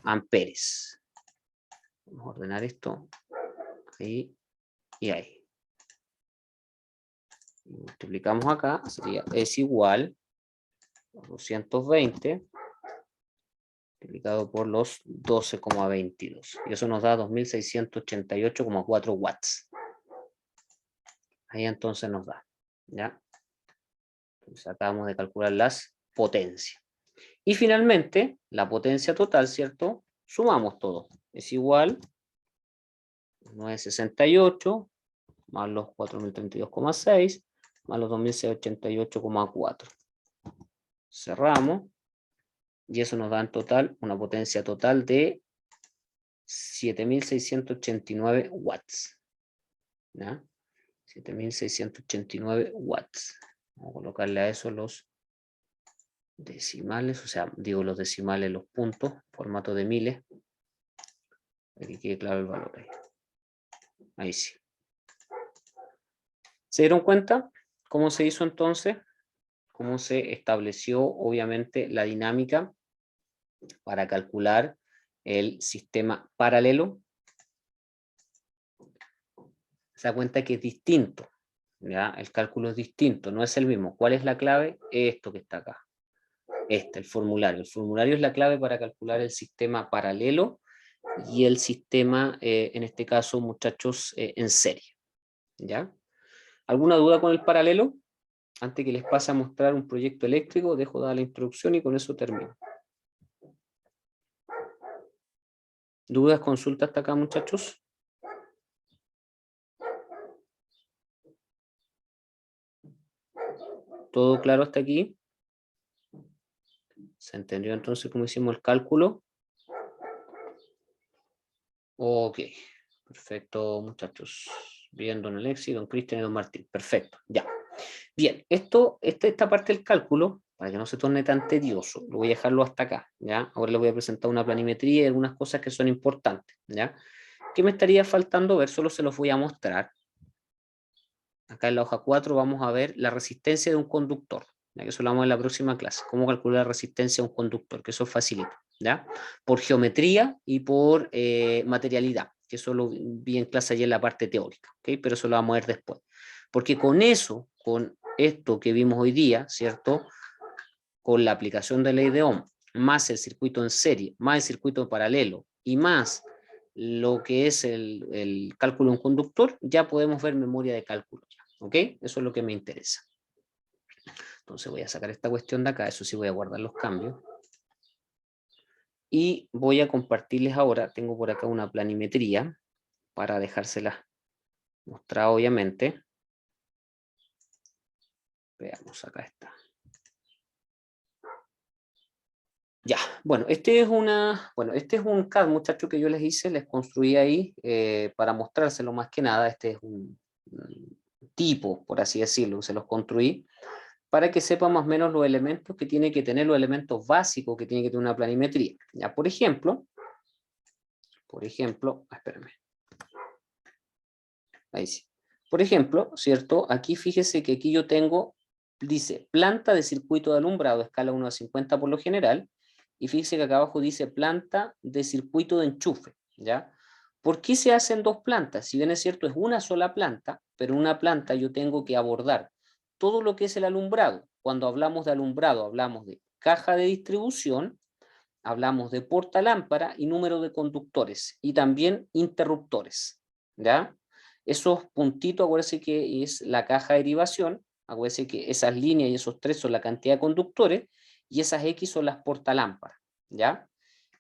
amperes. Vamos a ordenar esto. Ahí y ahí. Multiplicamos acá, sería, es igual a 220 multiplicado por los 12,22. Y eso nos da 2688,4 watts. Ahí entonces nos da. ¿Ya? Entonces acabamos de calcular las potencias. Y finalmente, la potencia total, ¿cierto? Sumamos todo. Es igual a 968 más los 4032,6 más los 2688,4. Cerramos. Y eso nos da en total una potencia total de 7689 watts. ¿Ya? 7.689 watts. Vamos a colocarle a eso los decimales, o sea, digo los decimales, los puntos, formato de miles, para que quede claro el valor ahí. Ahí sí. ¿Se dieron cuenta cómo se hizo entonces? Cómo se estableció, obviamente, la dinámica para calcular el sistema paralelo. Se da cuenta que es distinto, ¿ya? El cálculo es distinto, no es el mismo. ¿Cuál es la clave? Esto que está acá. El formulario. El formulario es la clave para calcular el sistema paralelo y el sistema, en este caso, muchachos, en serie. ¿Ya? ¿Alguna duda con el paralelo? Antes que les pase a mostrar un proyecto eléctrico, dejo dar la introducción y con eso termino. ¿Dudas, consultas hasta acá, muchachos? ¿Todo claro hasta aquí? ¿Se entendió entonces cómo hicimos el cálculo? Ok, perfecto, muchachos. Bien, don Alexis, don Cristian y don Martín. Perfecto, ya. Bien, esta parte del cálculo, para que no se torne tan tedioso, lo voy a dejarlo hasta acá, ¿ya? Ahora les voy a presentar una planimetría y algunas cosas que son importantes, ¿ya? ¿Qué me estaría faltando ver? Solo se los voy a mostrar. Acá en la hoja 4 vamos a ver la resistencia de un conductor, ¿ya? Que eso lo vamos a ver en la próxima clase. Cómo calcular la resistencia de un conductor, que eso es facilito, ¿ya? Por geometría y por materialidad, que eso lo vi en clase ayer en la parte teórica, ¿ok? Pero eso lo vamos a ver después. Porque con eso, con esto que vimos hoy día, ¿cierto? Con la aplicación de ley de Ohm, más el circuito en serie, más el circuito paralelo y más lo que es el cálculo en conductor, ya podemos ver memoria de cálculo. ¿Ok? Eso es lo que me interesa. Entonces voy a sacar esta cuestión de acá, eso sí voy a guardar los cambios. Y voy a compartirles ahora, tengo por acá una planimetría para dejársela mostrada obviamente. Veamos, acá está. Ya, bueno, este es un CAD, muchachos, que yo les hice, les construí ahí para mostrárselo más que nada. Este es un tipo, por así decirlo, se los construí para que sepan más o menos los elementos que tiene que tener, los elementos básicos que tiene que tener una planimetría. Ya, por ejemplo, espérame. Ahí sí. Por ejemplo, ¿cierto? Aquí fíjese que aquí yo tengo, dice, planta de circuito de alumbrado, escala 1 a 50 por lo general, y fíjese que acá abajo dice planta de circuito de enchufe, ¿ya? ¿Por qué se hacen dos plantas? Si bien es cierto, es una sola planta, pero en una planta yo tengo que abordar todo lo que es el alumbrado. Cuando hablamos de alumbrado, hablamos de caja de distribución, hablamos de portalámpara y número de conductores, y también interruptores, ¿ya? Esos puntitos, acuérdense que es la caja de derivación, acuérdense que esas líneas y esos tres son la cantidad de conductores, y esas X son las portalámparas, ¿ya?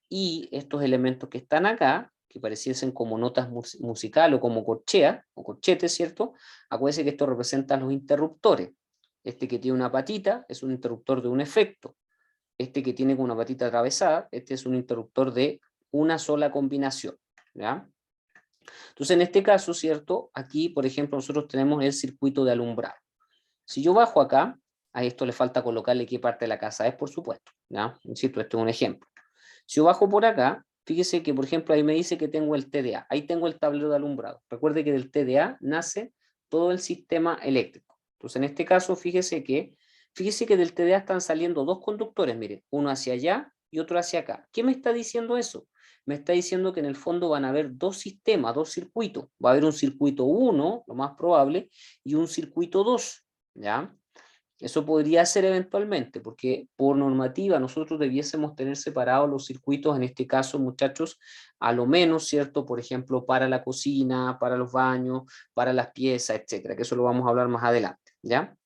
Y estos elementos que están acá, que pareciesen como notas musicales o como corcheas, o corchetes, ¿cierto? Acuérdense que esto representa los interruptores. Este que tiene una patita es un interruptor de un efecto. Este que tiene una patita atravesada, este es un interruptor de una sola combinación, ¿ya? Entonces, en este caso, ¿cierto? Aquí, por ejemplo, nosotros tenemos el circuito de alumbrado. Si yo bajo acá, a esto le falta colocarle qué parte de la casa es, por supuesto, ¿ya? Insisto, este es un ejemplo. Si yo bajo por acá, fíjese que, por ejemplo, ahí me dice que tengo el TDA. Ahí tengo el tablero de alumbrado. Recuerde que del TDA nace todo el sistema eléctrico. Entonces, en este caso, fíjese que del TDA están saliendo dos conductores, mire, uno hacia allá y otro hacia acá. ¿Qué me está diciendo eso? Me está diciendo que en el fondo van a haber dos sistemas, dos circuitos. Va a haber un circuito 1, lo más probable, y un circuito 2, ¿ya? Eso podría ser eventualmente, porque por normativa nosotros debiésemos tener separados los circuitos, en este caso, muchachos, a lo menos, ¿cierto? Por ejemplo, para la cocina, para los baños, para las piezas, etcétera, que eso lo vamos a hablar más adelante, ¿ya?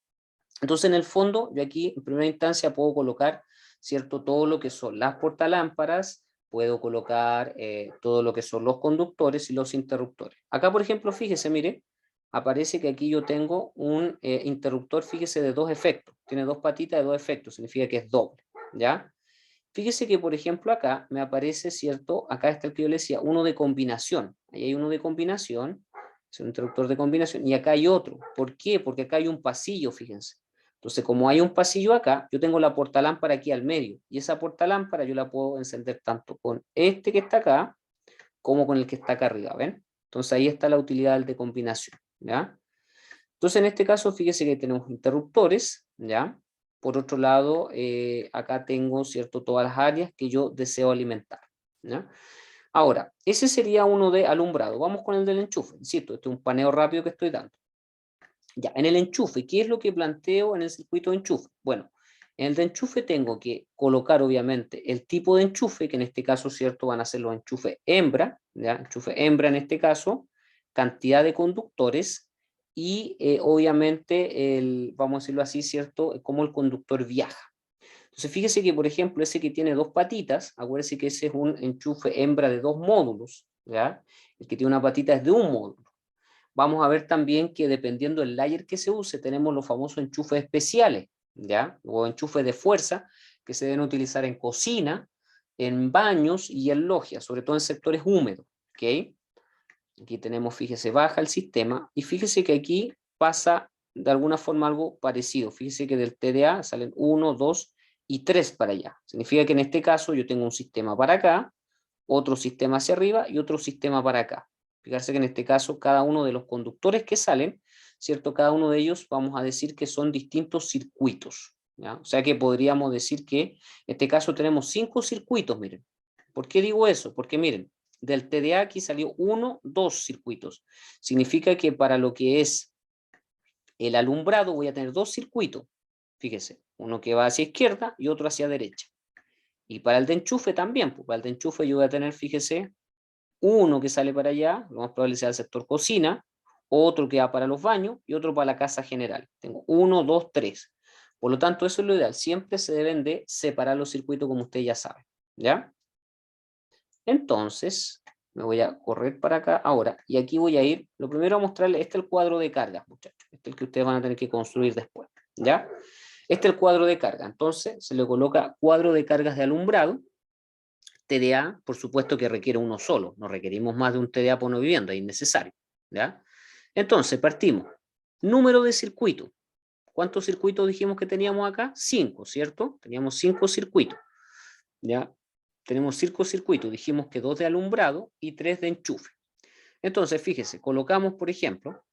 Entonces, en el fondo, yo aquí, en primera instancia, puedo colocar, ¿cierto? Todo lo que son las portalámparas, puedo colocar todo lo que son los conductores y los interruptores. Acá, por ejemplo, fíjese, mire, aparece que aquí yo tengo un interruptor, fíjese, de dos efectos. Tiene dos patitas de dos efectos, significa que es doble, ¿ya? Fíjese que, por ejemplo, acá me aparece, ¿cierto? Acá está el que yo le decía, uno de combinación. Ahí hay uno de combinación, Es un interruptor de combinación. Y acá hay otro. ¿Por qué? Porque acá hay un pasillo, fíjense. Entonces, como hay un pasillo acá, yo tengo la portalámpara aquí al medio. Y esa portalámpara yo la puedo encender tanto con este que está acá, como con el que está acá arriba, ¿ven? Entonces ahí está la utilidad del de combinación, ¿ya? Entonces en este caso, fíjese que tenemos interruptores, ¿ya? Por otro lado, acá tengo, ¿cierto?, todas las áreas que yo deseo alimentar, ¿ya? Ahora, ese sería uno de alumbrado. Vamos con el del enchufe. Insisto, este es un paneo rápido que estoy dando. Ya, en el enchufe, ¿qué es lo que planteo en el circuito de enchufe? Bueno, en el de enchufe tengo que colocar, obviamente, el tipo de enchufe, que en este caso, ¿cierto?, van a ser los enchufes hembra, ¿ya? Enchufe hembra en este caso, cantidad de conductores y, obviamente, vamos a decirlo así, ¿cierto?, cómo el conductor viaja. Entonces, fíjese que, por ejemplo, ese que tiene dos patitas, acuérdese que ese es un enchufe hembra de 2 módulos, ¿ya? El que tiene una patita es de un módulo. Vamos a ver también que dependiendo del layer que se use, tenemos los famosos enchufes especiales, ¿ya? O enchufes de fuerza, que se deben utilizar en cocina, en baños y en logias, sobre todo en sectores húmedos, ¿ok? Aquí tenemos, fíjese, baja el sistema, y fíjese que aquí pasa de alguna forma algo parecido. Fíjese que del TDA salen 1, 2 y 3 para allá. Significa que en este caso yo tengo un sistema para acá, otro sistema hacia arriba y otro sistema para acá. Fijarse que en este caso cada uno de los conductores que salen, ¿cierto? Cada uno de ellos vamos a decir que son distintos circuitos, ¿ya? O sea que podríamos decir que en este caso tenemos 5 circuitos, miren. ¿Por qué digo eso? Porque miren, del TDA aquí salió 1, 2 circuitos. Significa que para lo que es el alumbrado voy a tener 2 circuitos. Fíjese, uno que va hacia izquierda y otro hacia derecha. Y para el de enchufe también, pues para el de enchufe yo voy a tener, fíjese, uno que sale para allá, lo más probable sea el sector cocina, otro que va para los baños y otro para la casa general. Tengo 1, 2, 3. Por lo tanto, eso es lo ideal. Siempre se deben de separar los circuitos como usted ya sabe, ¿ya? Entonces, me voy a correr para acá ahora, y aquí voy a ir, lo primero a mostrarles, este es el cuadro de cargas, muchachos, este es el que ustedes van a tener que construir después, ¿ya? Este es el cuadro de carga, entonces se le coloca cuadro de cargas de alumbrado. TDA, por supuesto que requiere uno solo, no requerimos más de un TDA por una vivienda, es innecesario, ¿ya? Entonces, partimos. Número de circuitos. ¿Cuántos circuitos dijimos que teníamos acá? 5, ¿cierto? Teníamos 5 circuitos, ¿ya? Tenemos 5 circuitos, dijimos que 2 de alumbrado y 3 de enchufe. Entonces, fíjese, colocamos, por ejemplo,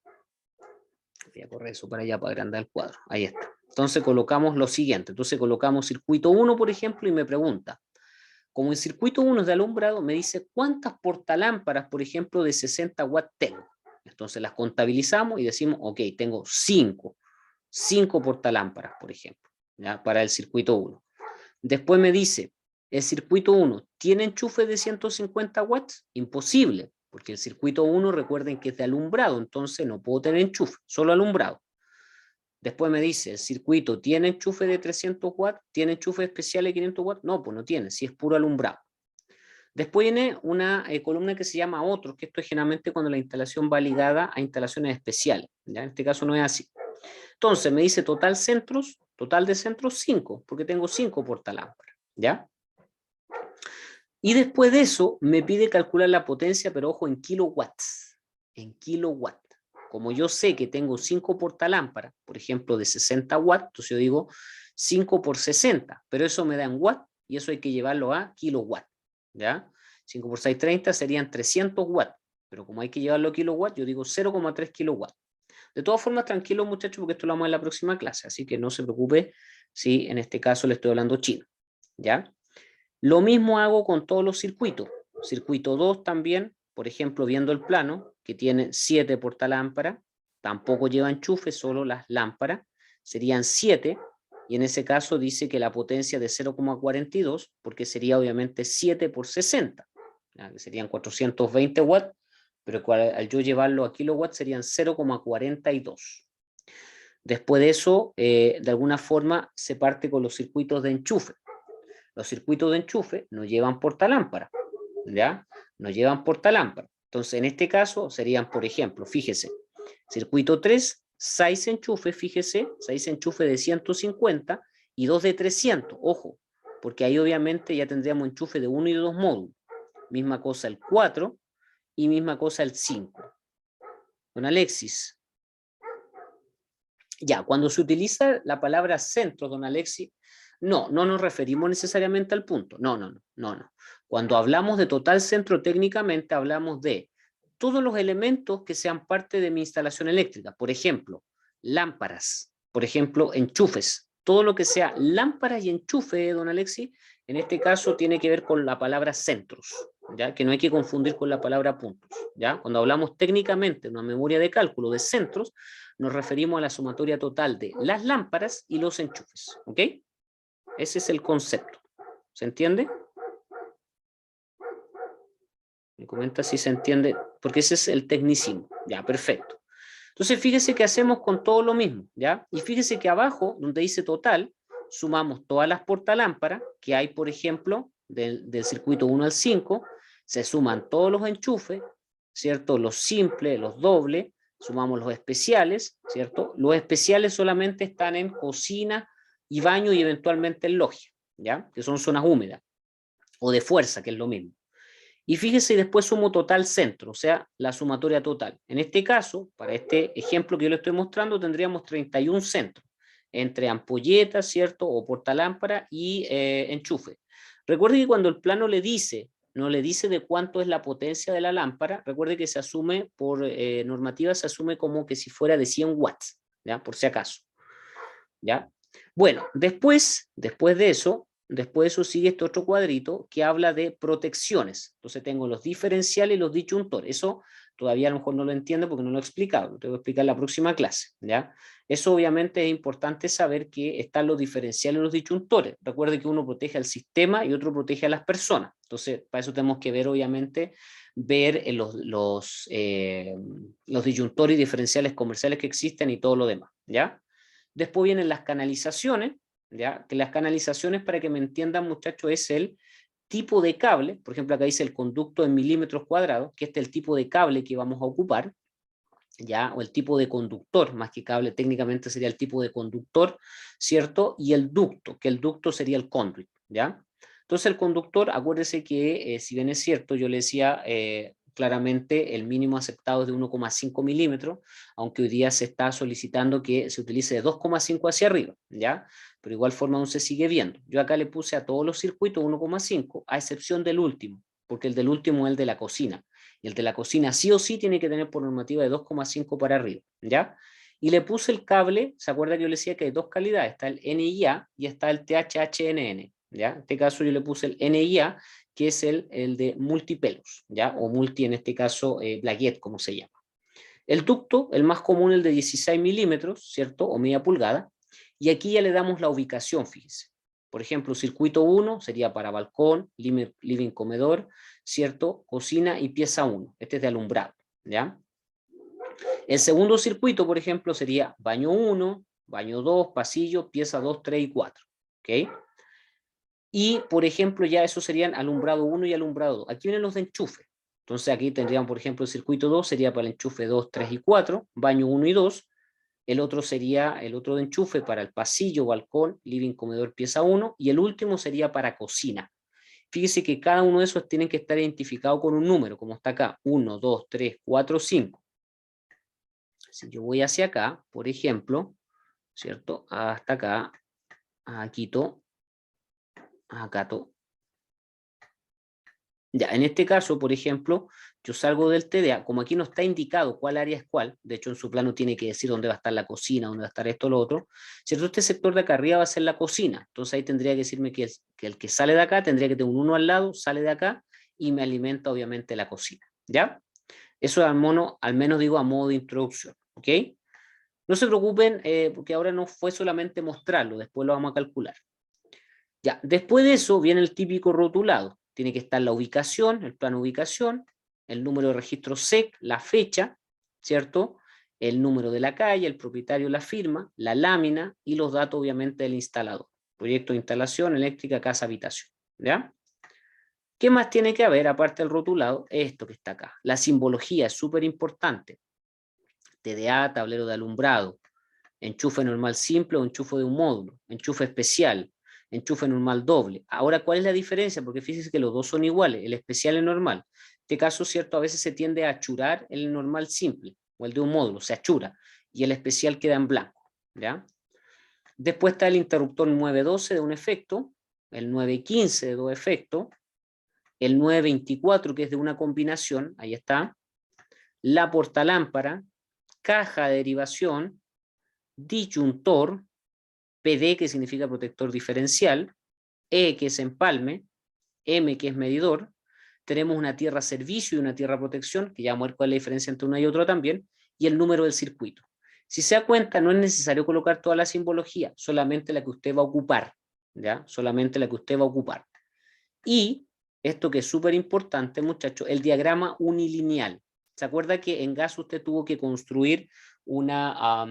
voy a correr eso para allá para agrandar el cuadro, ahí está. Entonces colocamos lo siguiente, entonces colocamos circuito 1, por ejemplo, y me pregunta, como el circuito 1 es de alumbrado, me dice cuántas portalámparas, por ejemplo, de 60 watts tengo. Entonces las contabilizamos y decimos, ok, tengo 5 portalámparas, por ejemplo, ¿ya? Para el circuito 1. Después me dice, el circuito 1, ¿tiene enchufe de 150 watts? Imposible, porque el circuito 1, recuerden que es de alumbrado, entonces no puedo tener enchufe, solo alumbrado. Después me dice, ¿el circuito tiene enchufe de 300 watts? ¿Tiene enchufe especial de 500 watts? No, pues no tiene, si es puro alumbrado. Después viene una columna que se llama otros, que esto es generalmente cuando la instalación va ligada a instalaciones especiales, ¿ya? En este caso no es así. Entonces me dice total centros, total de centros 5, porque tengo 5 portalámparas, ¿ya? Y después de eso me pide calcular la potencia, pero ojo, en kilowatts. En kilowatts. Como yo sé que tengo 5 portalámparas, por ejemplo, de 60 watts, entonces yo digo 5 por 60, pero eso me da en watts y eso hay que llevarlo a kilowatts, ¿ya? 5 por 6, 30 serían 300 watts, pero como hay que llevarlo a kilowatts, yo digo 0,3 kilowatts. De todas formas, tranquilos muchachos, porque esto lo vamos a ver en la próxima clase, así que no se preocupe si en este caso le estoy hablando chino, ¿ya? Lo mismo hago con todos los circuitos. Circuito 2 también, por ejemplo, viendo el plano, que tiene 7 portalámparas, tampoco lleva enchufe, solo las lámparas, serían 7, y en ese caso dice que la potencia de 0,42, porque sería obviamente 7 por 60, ¿ya? Que serían 420 watts, pero al yo llevarlo a kilowatts serían 0,42. Después de eso, de alguna forma, se parte con los circuitos de enchufe. Los circuitos de enchufe no llevan portalámpara, ¿ya? No llevan portalámpara. Entonces, en este caso, serían, por ejemplo, fíjese, circuito 3, 6 enchufes, fíjese, 6 enchufes de 150 y 2 de 300, ojo, porque ahí obviamente ya tendríamos enchufe de 1 y de 2 módulos. Misma cosa el 4 y misma cosa el 5. Don Alexis. Ya, cuando se utiliza la palabra centro, don Alexis, no nos referimos necesariamente al punto. No. Cuando hablamos de total centro, técnicamente hablamos de todos los elementos que sean parte de mi instalación eléctrica. Por ejemplo, lámparas, por ejemplo, enchufes. Todo lo que sea lámparas y enchufe, don Alexis, en este caso tiene que ver con la palabra centros, ¿ya? Que no hay que confundir con la palabra puntos, ¿ya? Cuando hablamos técnicamente de una memoria de cálculo de centros, nos referimos a la sumatoria total de las lámparas y los enchufes, ¿ok? Ese es el concepto. ¿Se entiende? Me comenta si se entiende, porque ese es el tecnicismo. Ya, perfecto. Entonces, fíjese que hacemos con todo lo mismo, ¿ya? Y fíjese que abajo, donde dice total, sumamos todas las portalámparas que hay, por ejemplo, del circuito 1 al 5, se suman todos los enchufes, ¿cierto? Los simples, los dobles, sumamos los especiales, ¿cierto? Los especiales solamente están en cocina y baño y eventualmente en logia, ¿ya? Que son zonas húmedas, o de fuerza, que es lo mismo. Y fíjese, después sumo total centro, o sea, la sumatoria total. En este caso, para este ejemplo que yo le estoy mostrando, tendríamos 31 centros, entre ampolletas, ¿cierto? O portalámpara y enchufe. Recuerde que cuando el plano le dice, no le dice de cuánto es la potencia de la lámpara, recuerde que se asume, por normativa, se asume como que si fuera de 100 watts, ¿ya? Por si acaso, ¿ya? Bueno, después de eso sigue este otro cuadrito que habla de protecciones. Entonces tengo los diferenciales y los disyuntores. Eso todavía a lo mejor no lo entiendo porque no lo he explicado. Lo tengo que explicar en la próxima clase, ¿ya? Eso obviamente es importante saber que están los diferenciales y los disyuntores. Recuerde que uno protege al sistema y otro protege a las personas. Entonces, para eso tenemos que ver, obviamente, los disyuntores y diferenciales comerciales que existen y todo lo demás, ¿ya? Después vienen las canalizaciones, ¿ya? Que las canalizaciones, para que me entiendan, muchachos, es el tipo de cable. Por ejemplo, acá dice el conducto en milímetros cuadrados, que este es el tipo de cable que vamos a ocupar, ¿ya? O el tipo de conductor, más que cable, técnicamente sería el tipo de conductor, ¿cierto? Y el ducto, que el ducto sería el conduit, ¿ya? Entonces el conductor, acuérdese que, si bien es cierto, yo le decía claramente el mínimo aceptado es de 1,5 milímetros, aunque hoy día se está solicitando que se utilice de 2,5 hacia arriba, ¿ya? Pero igual forma aún se sigue viendo. Yo acá le puse a todos los circuitos 1,5, a excepción del último, porque el del último es el de la cocina. Y el de la cocina sí o sí tiene que tener por normativa de 2,5 para arriba, ¿ya? Y le puse el cable, ¿se acuerda que yo le decía que hay dos calidades? Está el NIA y está el THHNN, ¿ya? En este caso yo le puse el NIA, que es el de multipelos, ¿ya? O multi, en este caso, blaguet, como se llama. El ducto, el más común, el de 16 milímetros, ¿cierto? O media pulgada. Y aquí ya le damos la ubicación, fíjese. Por ejemplo, circuito 1 sería para balcón, living, comedor, ¿cierto? Cocina y pieza 1. Este es de alumbrado, ¿ya? El segundo circuito, por ejemplo, sería baño 1, baño 2, pasillo, pieza 2, 3 y 4, ¿ok? Y, por ejemplo, ya eso serían alumbrado 1 y alumbrado 2. Aquí vienen los de enchufe. Entonces aquí tendríamos, por ejemplo, el circuito 2 sería para el enchufe 2, 3 y 4, baño 1 y 2. El otro sería el otro de enchufe para el pasillo, balcón, living, comedor, pieza 1. Y el último sería para cocina. Fíjese que cada uno de esos tienen que estar identificado con un número, como está acá, 1, 2, 3, 4, 5. Si yo voy hacia acá, por ejemplo, ¿cierto? Hasta acá, a Quito, a Cato. Ya, en este caso, por ejemplo, yo salgo del TDA, como aquí no está indicado cuál área es cuál, de hecho en su plano tiene que decir dónde va a estar la cocina, dónde va a estar esto o lo otro, ¿cierto? Este sector de acá arriba va a ser la cocina, entonces ahí tendría que decirme que el que sale de acá tendría que tener un 1 al lado, sale de acá y me alimenta obviamente la cocina, ¿ya? Eso al menos digo a modo de introducción, ¿ok? No se preocupen, porque ahora no fue solamente mostrarlo, después lo vamos a calcular. Ya, después de eso viene el típico rotulado. Tiene que estar la ubicación, el plano de ubicación, el número de registro SEC, la fecha, ¿cierto? El número de la calle, el propietario, la firma, la lámina y los datos obviamente del instalador. Proyecto de instalación, eléctrica, casa, habitación, ¿ya? ¿Qué más tiene que haber aparte del rotulado? Esto que está acá. La simbología es súper importante. TDA, tablero de alumbrado, enchufe normal simple o enchufe de un módulo, enchufe especial, enchufe normal doble. Ahora, ¿cuál es la diferencia? Porque fíjense que los dos son iguales, el especial y el normal. En este caso, cierto, a veces se tiende a achurar el normal simple. o el de un módulo, se achura, y el especial queda en blanco, ¿ya? Después está el interruptor 912 de un efecto, el 915 de dos efectos, el 924 que es de una combinación, ahí está, la portalámpara, caja de derivación, disyuntor, PD que significa protector diferencial, E que es empalme, M que es medidor, tenemos una tierra servicio y una tierra protección, que ya vamos a ver cuál es la diferencia entre una y otra también, y el número del circuito. Si se da cuenta, no es necesario colocar toda la simbología, solamente la que usted va a ocupar, ¿ya? Solamente la que usted va a ocupar. Y esto que es súper importante, muchachos, el diagrama unilineal. ¿Se acuerda que en gas usted tuvo que construir una,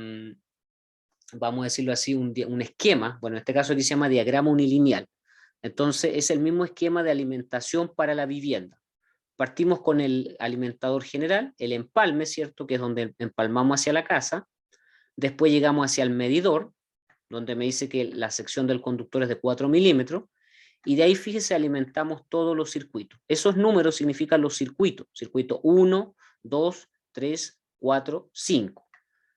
vamos a decirlo así, un esquema? Bueno, en este caso aquí se llama diagrama unilineal. Entonces es el mismo esquema de alimentación para la vivienda. Partimos con el alimentador general, el empalme, ¿cierto? Que es donde empalmamos hacia la casa. Después llegamos hacia el medidor, donde me dice que la sección del conductor es de 4 milímetros. Y de ahí, fíjese, alimentamos todos los circuitos. Esos números significan los circuitos. Circuito 1, 2, 3, 4, 5.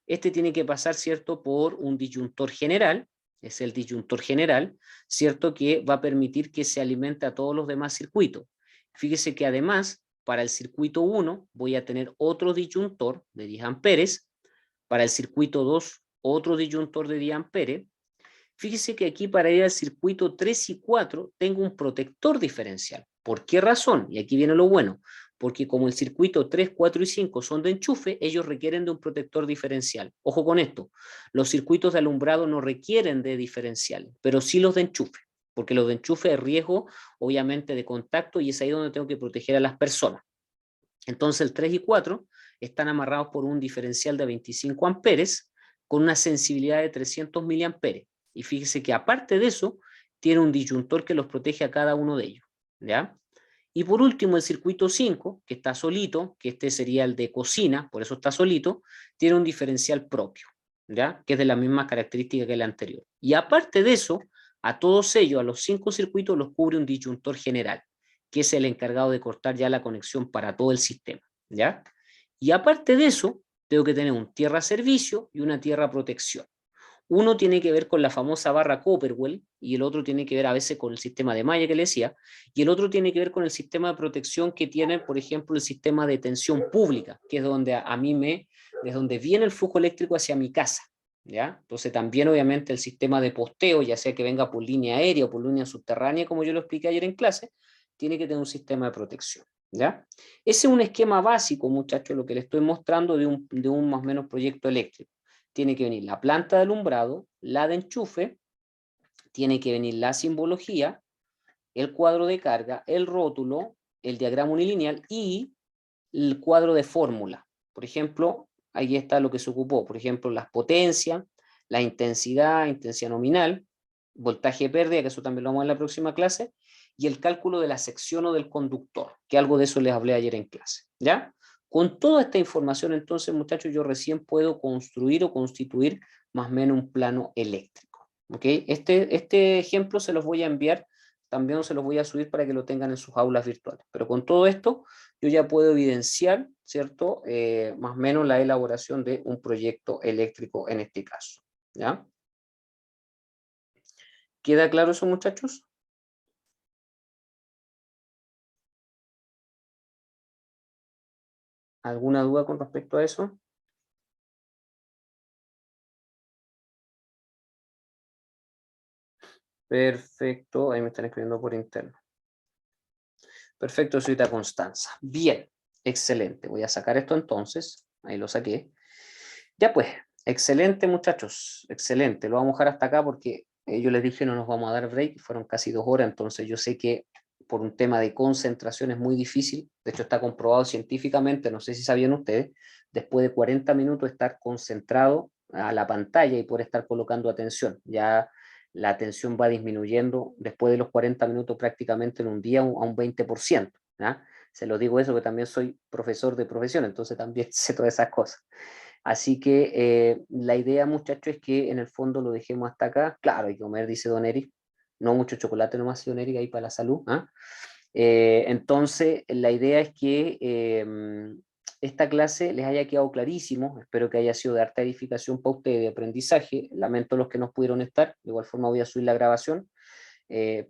Este tiene que pasar, ¿cierto?, por un disyuntor general, es el disyuntor general, ¿cierto?, que va a permitir que se alimente a todos los demás circuitos. Fíjese que además, para el circuito 1 voy a tener otro disyuntor de 10 amperes, para el circuito 2 otro disyuntor de 10 amperes. Fíjese que aquí para ir al circuito 3 y 4 tengo un protector diferencial. ¿Por qué razón? Y aquí viene lo bueno. Porque como el circuito 3, 4 y 5 son de enchufe, ellos requieren de un protector diferencial. Ojo con esto, los circuitos de alumbrado no requieren de diferenciales, pero sí los de enchufe, porque los de enchufe es riesgo, obviamente, de contacto y es ahí donde tengo que proteger a las personas. Entonces el 3 y 4 están amarrados por un diferencial de 25 amperes con una sensibilidad de 300 miliamperes. Y fíjese que aparte de eso, tiene un disyuntor que los protege a cada uno de ellos, ¿ya? Y por último, el circuito 5, que está solito, que este sería el de cocina, por eso está solito, tiene un diferencial propio, ¿ya? Que es de la misma característica que el anterior. Y aparte de eso, a todos ellos, a los 5 circuitos, los cubre un disyuntor general, que es el encargado de cortar ya la conexión para todo el sistema, ¿ya? Y aparte de eso, tengo que tener un tierra servicio y una tierra protección. Uno tiene que ver con la famosa barra Copperwell y el otro tiene que ver a veces con el sistema de malla que le decía, y el otro tiene que ver con el sistema de protección que tiene, por ejemplo, el sistema de tensión pública, que es donde desde donde viene el flujo eléctrico hacia mi casa, ¿ya? Entonces también obviamente el sistema de posteo, ya sea que venga por línea aérea o por línea subterránea, como yo lo expliqué ayer en clase, tiene que tener un sistema de protección, ¿ya? Ese es un esquema básico, muchachos, lo que les estoy mostrando de un más o menos proyecto eléctrico. Tiene que venir la planta de alumbrado, la de enchufe, tiene que venir la simbología, el cuadro de carga, el rótulo, el diagrama unilineal y el cuadro de fórmula. Por ejemplo, ahí está lo que se ocupó, por ejemplo, las potencias, la intensidad nominal, voltaje de pérdida, que eso también lo vamos a ver en la próxima clase, y el cálculo de la sección o del conductor, que algo de eso les hablé ayer en clase, ¿ya? Con toda esta información, entonces, muchachos, yo recién puedo construir o constituir más o menos un plano eléctrico. ¿Ok? Este ejemplo se los voy a enviar, también se los voy a subir para que lo tengan en sus aulas virtuales. Pero con todo esto, yo ya puedo evidenciar, ¿cierto? Más o menos la elaboración de un proyecto eléctrico en este caso. ¿Ya? ¿Queda claro eso, muchachos? ¿Alguna duda con respecto a eso? Perfecto, ahí me están escribiendo por interno. Perfecto, señorita Constanza. Bien, excelente. Voy a sacar esto entonces. Ahí lo saqué. Ya pues, excelente muchachos, excelente. Lo vamos a dejar hasta acá porque yo les dije no nos vamos a dar break, fueron casi 2 horas, entonces yo sé que por un tema de concentración es muy difícil. De hecho está comprobado científicamente, no sé si sabían ustedes, después de 40 minutos estar concentrado a la pantalla y poder estar colocando atención. Ya la atención va disminuyendo después de los 40 minutos prácticamente en un día a un 20%. ¿Ya? Se lo digo eso porque también soy profesor de profesión, entonces también sé todas esas cosas. Así que la idea, muchachos, es que en el fondo lo dejemos hasta acá. Claro, hay que comer, dice Don Eric. No mucho chocolate nomás, Don Eric, ahí para la salud. ¿Ah? Entonces, la idea es que esta clase les haya quedado clarísimo, espero que haya sido de harta edificación para ustedes, de aprendizaje. Lamento los que no pudieron estar, de igual forma voy a subir la grabación,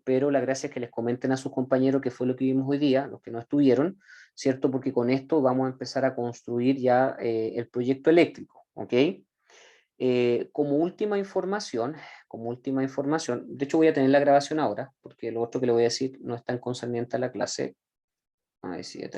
pero la gracia es que les comenten a sus compañeros qué fue lo que vimos hoy día, los que no estuvieron, ¿cierto? Porque con esto vamos a empezar a construir ya el proyecto eléctrico, ¿ok? Como última información, de hecho voy a tener la grabación ahora, porque lo otro que le voy a decir no es tan concerniente a la clase. A ver si